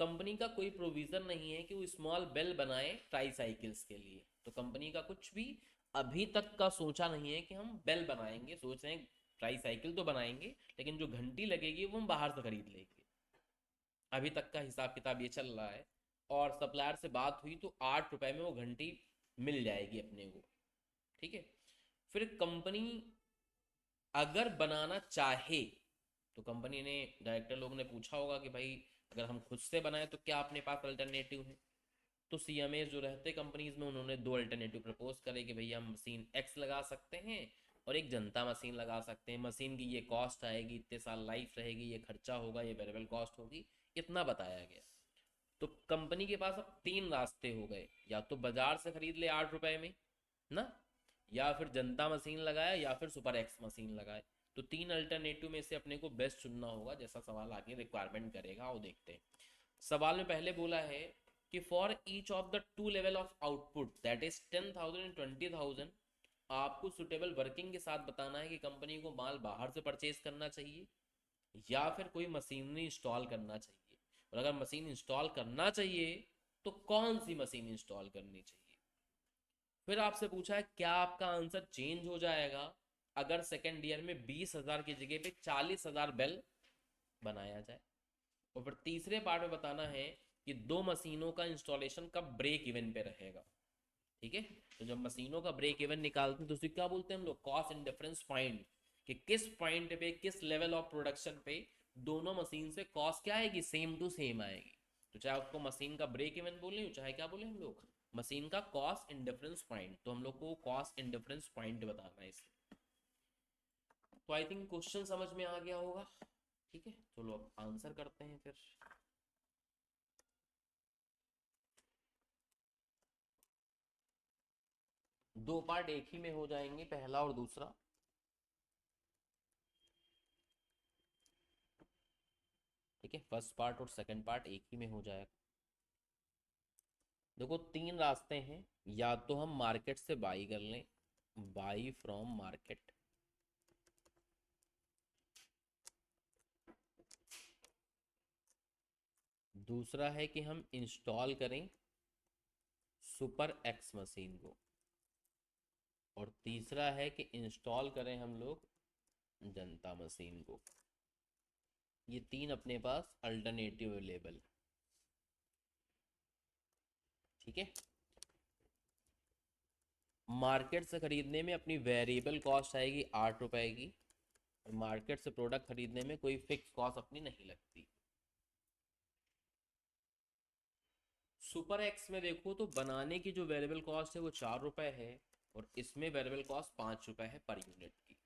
कंपनी का कोई प्रोविज़न नहीं है कि वो स्मॉल बेल बनाए ट्राईसाइकिल्स के लिए। तो कंपनी का कुछ भी अभी तक का सोचा नहीं है कि हम बेल बनाएंगे। सोच रहे हैं ट्राईसाइकिल तो बनाएंगे, लेकिन जो घंटी लगेगी वो हम बाहर से खरीद लेंगे। अभी तक का हिसाब किताब ये चल रहा है। और सप्लायर से बात हुई तो 8 रुपए में वो घंटी मिल जाएगी अपने को। ठीक है, फिर कंपनी अगर बनाना चाहे तो कंपनी ने, डायरेक्टर लोग ने पूछा होगा कि भाई अगर हम खुद से बनाए तो क्या अपने पास अल्टरनेटिव है। तो सीएमए जो रहते कंपनीज में, उन्होंने 2 अल्टरनेटिव प्रपोज करे कि भैया हम मशीन एक्स लगा सकते हैं और एक जनता मशीन लगा सकते हैं। मशीन की ये कॉस्ट आएगी, इतने साल लाइफ रहेगी, ये खर्चा होगा, ये वेरिएबल कॉस्ट होगी, इतना बताया गया। तो कंपनी के पास अब 3 रास्ते हो गए, या तो बाजार से खरीद ले 8 रुपए में ना, या फिर जनता मशीन लगाए, या फिर सुपर एक्स मशीन लगाए। तो 3 अल्टरनेटिव में से अपने को बेस्ट चुनना होगा, जैसा सवाल आगे रिक्वायरमेंट करेगा वो देखते हैं। सवाल में पहले बोला है कि for each of the 2 level of output that is 10,000 and 20,000, आपको सुटेबल वर्किंग के साथ बताना है कि कंपनी को माल बाहर से परचेज करना चाहिए या फिर कोई मशीनरी इंस्टॉल करना चाहिए। और अगर मशीन इंस्टॉल करना चाहिए तो कौन सी मशीन इंस्टॉल करनी चाहिए। फिर आपसे पूछा है क्या आपका आंसर चेंज हो जाएगा अगर सेकेंड ईयर में 20,000 की जगह पे 40,000 बेल बनाया जाए। और फिर तीसरे पार्ट में बताना है कि दो मशीनों का इंस्टॉलेशन कब ब्रेक इवन पे रहेगा। ठीक है, तो जब मशीनों का ब्रेक इवन निकालते हैं तो उसे क्या बोलते हैं हम लोग, कॉस्ट एंड डिफरेंस फाइंड, कि किस पॉइंट पे किस लेवल ऑफ प्रोडक्शन पे दोनों मशीन से कॉस्ट क्या आएगी, सेम टू सेम आएगी। तो चाहे उसको मशीन का ब्रेक इवन बोले चाहे क्या बोले हम लोग, मशीन का कॉस्ट एंड डिफरेंस पॉइंट, तो हम लोग को कॉस्ट एंड डिफरेंस पॉइंट बताना है इसे। तो आई थिंक क्वेश्चन समझ में आ गया होगा। ठीक है, चलो अब आंसर करते हैं फिर। दो पार्ट एक ही में हो जाएंगे, पहला और दूसरा। ठीक है, फर्स्ट पार्ट और सेकंड पार्ट एक ही में हो जाएगा। देखो तीन रास्ते हैं, या तो हम मार्केट से बाई कर लें, बाई फ्रॉम मार्केट। दूसरा है कि हम इंस्टॉल करें सुपर एक्स मशीन को। और तीसरा है कि इंस्टॉल करें हम लोग जनता मशीन को। ये तीन अपने पास अल्टरनेटिव अवेलेबल। ठीक है, मार्केट से खरीदने में अपनी वेरिएबल कॉस्ट आएगी 8 रुपए की, और मार्केट से प्रोडक्ट खरीदने में कोई फिक्स कॉस्ट अपनी नहीं लगती। सुपर एक्स में देखो तो बनाने की जो वेरिएबल कॉस्ट है वो 4 रुपए है, और इसमें वेरिएबल कॉस्ट 5 रुपए है पर यूनिट की।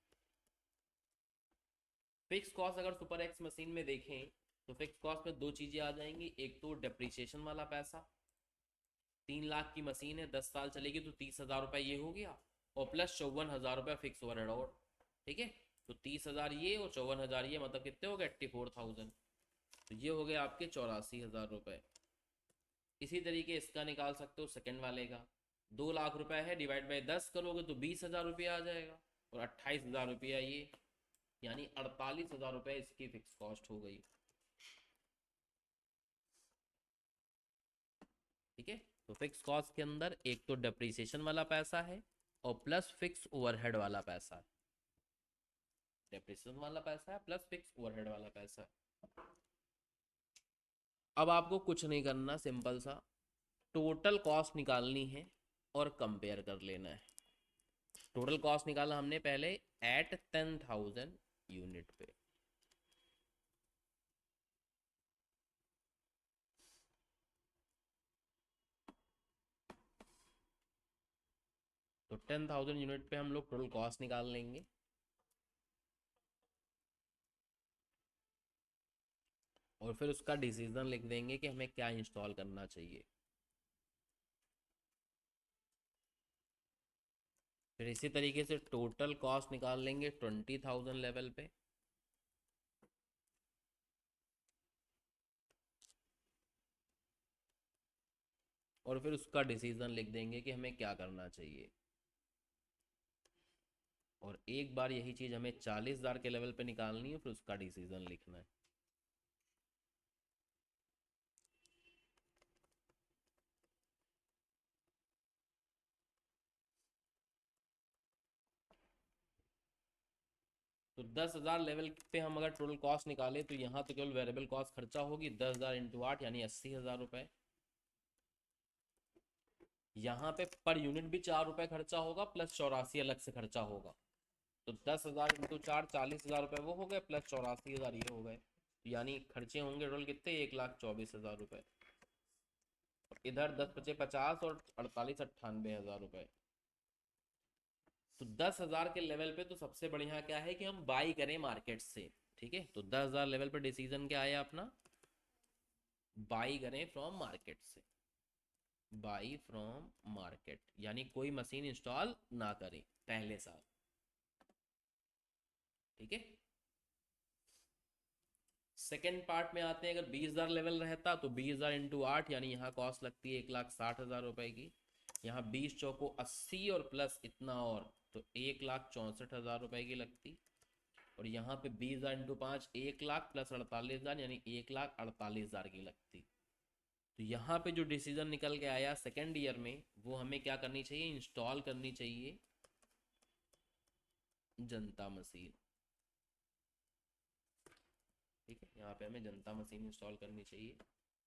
फिक्स कॉस्ट अगर सुपर एक्स मशीन में देखें तो फिक्स कॉस्ट में दो चीजें आ जाएंगी, एक तो डेप्रिसिएशन वाला पैसा, 3 लाख की मशीन है 10 साल चलेगी तो 30,000 रुपये ये हो गया, और प्लस 54,000 रुपये फिक्स ओवरहेड और। ठीक है, तो 30,000 ये और 54,000 ये, मतलब कितने हो गए 84,000। तो ये हो गए आपके 84,000 रुपये। इसी तरीके इसका निकाल सकते हो सेकंड वाले का, 2 लाख रुपए है, डिवाइड बाई 10 करोगे तो 20,000 रुपया आ जाएगा, और 28,000 रुपया ये, यानी 48,000 रुपये इसकी फिक्स कॉस्ट हो गई। ठीक है, तो फिक्स कॉस्ट के अंदर एक तो डेप्रिसिएशन वाला पैसा है और प्लस फिक्स ओवरहेड वाला पैसा है। डेप्रिसिएशन वाला पैसा है प्लस फिक्स ओवरहेड वाला पैसा है। अब आपको कुछ नहीं करना, सिंपल सा टोटल कॉस्ट निकालनी है और कंपेयर कर लेना है। टोटल कॉस्ट निकाला हमने पहले एट 10,000 यूनिट पे। तो 10,000 यूनिट पे हम लोग टोटल कॉस्ट निकाल लेंगे, और फिर उसका डिसीजन लिख देंगे कि हमें क्या इंस्टॉल करना चाहिए। फिर इसी तरीके से टोटल कॉस्ट निकाल लेंगे 20,000 लेवल पे, और फिर उसका डिसीजन लिख देंगे कि हमें क्या करना चाहिए। और एक बार यही चीज़ हमें 40,000 के लेवल पे निकालनी है, फिर उसका डिसीजन लिखना है। तो 10,000 लेवल पे हम अगर टोटल कॉस्ट निकालें तो यहाँ तो केवल वेरिएबल कॉस्ट खर्चा होगी 10,000 इंटू 8 यानी 80,000 रुपये। यहाँ पे पर यूनिट भी 4 रुपये खर्चा होगा, प्लस 84 अलग से खर्चा होगा। तो 10,000 इंटू 4 40,000 रुपये वो हो गए, प्लस 84,000 ये हो गए, तो यानी खर्चे होंगे टोटल कितने, 1,24,000 रुपये। और इधर 10 बचे 50 और 48 98,000 रुपये। तो 10,000 के लेवल पे तो सबसे बढ़िया क्या है कि हम बाई करें मार्केट से। ठीक है, तो 10,000 लेवल पे डिसीजन क्या आया अपना, बाई करें फ्रॉम मार्केट से। बाई फ्रॉम मार्केट यानी कोई मशीन इंस्टॉल ना करें पहले साल। ठीक है, सेकेंड पार्ट में आते हैं, अगर 20,000 लेवल रहता तो 20,000 इंटू 8 यानी यहाँ कॉस्ट लगती है 1,60,000 रुपए की। यहाँ 20 चौको 80 और प्लस इतना और, तो 1,64,000 रुपए की लगती। और यहाँ पे 20,000 इंटू 5 1 लाख प्लस 48,000 यानी 1,48,000 की लगती। तो यहाँ पे जो डिसीजन निकल के आया सेकेंड ईयर में, वो हमें क्या करनी चाहिए, इंस्टॉल करनी चाहिए जनता मशीन। ठीक है, यहाँ पे हमें जनता मशीन इंस्टॉल करनी चाहिए।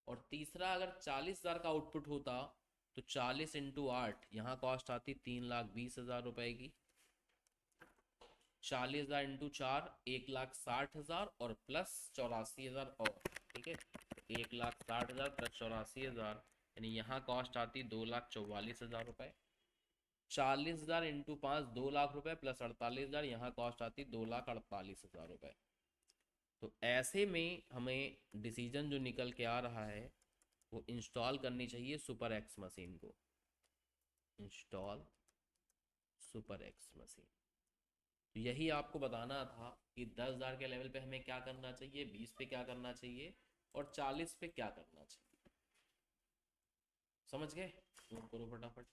और तीसरा, अगर 40,000 का आउटपुट होता तो 40 × 8, यहाँ कॉस्ट आती 3,20,000 रुपए की। 40,000 × 4, 1,60,000 और प्लस 84,000 और। ठीक है, 1,60,000 प्लस 84,000, यानी यहाँ कॉस्ट आती 2,44,000 रुपए। 40,000 × 5, 2 लाख रुपए प्लस 48,000, यहाँ कॉस्ट आती 2,48,000 रुपए। तो ऐसे में हमें डिसीजन जो निकल के आ रहा है, वो इंस्टॉल करनी चाहिए सुपर एक्स मशीन को। Install super x machine. तो यही आपको बताना था कि 10,000 के लेवल पे हमें क्या करना चाहिए, 20 पे क्या करना चाहिए और 40 पे क्या करना चाहिए। समझ गए? नोट करो फटाफट।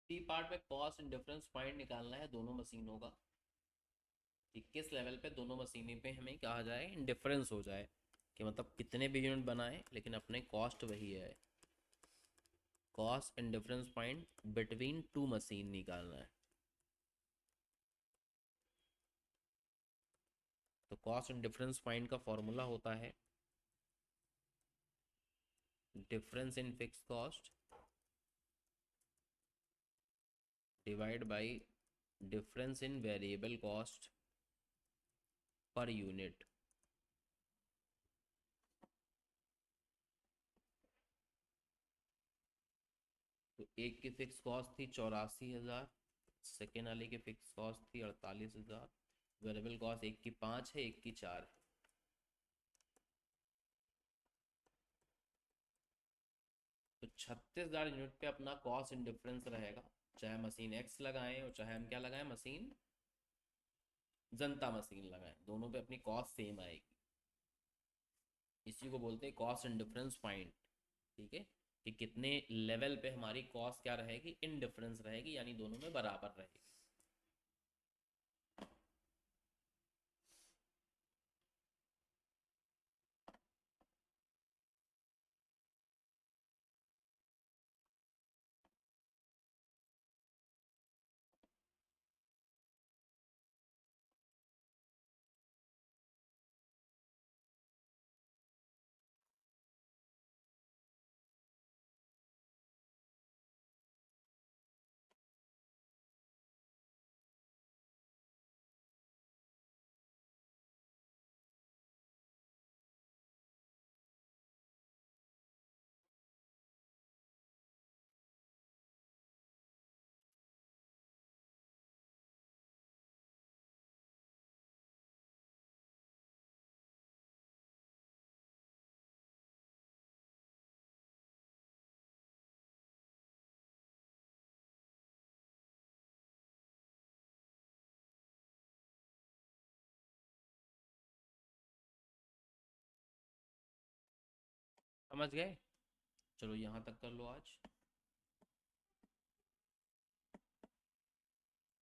सी पार्ट में कॉस्ट एंड डिफरेंस पॉइंट निकालना है दोनों मशीनों का, कि किस लेवल पे दोनों मशीनें पे हमें कहा जाए डिफरेंस हो जाए, कि मतलब कितने भी यूनिट बनाए लेकिन अपने कॉस्ट वही है। Cost and difference point between two machine निकालना है। तो कॉस्ट एंड डिफरेंस पॉइंट का फॉर्मूला होता है difference in fix cost divide by difference in variable cost per unit. तो एक की फिक्स कॉस्ट थी 84,000, सेकेंड वाले की फिक्स कॉस्ट थी 48,000, वेरिएबल कॉस्ट एक की 5 है, एक की 4 है। तो 36,000 यूनिट पे अपना कॉस्ट इन डिफरेंस रहेगा, चाहे मशीन एक्स लगाएं और चाहे हम क्या लगाएं, मशीन जनता मशीन लगाएं, दोनों पे अपनी कॉस्ट सेम आएगी। इसी को बोलते हैं कॉस्ट इन डिफरेंस पॉइंट। ठीक है, कि कितने लेवल पे हमारी कॉस्ट क्या रहेगी, इन डिफरेंस रहेगी, यानी दोनों में बराबर रहेगी। समझ गए? चलो यहाँ तक कर लो आज।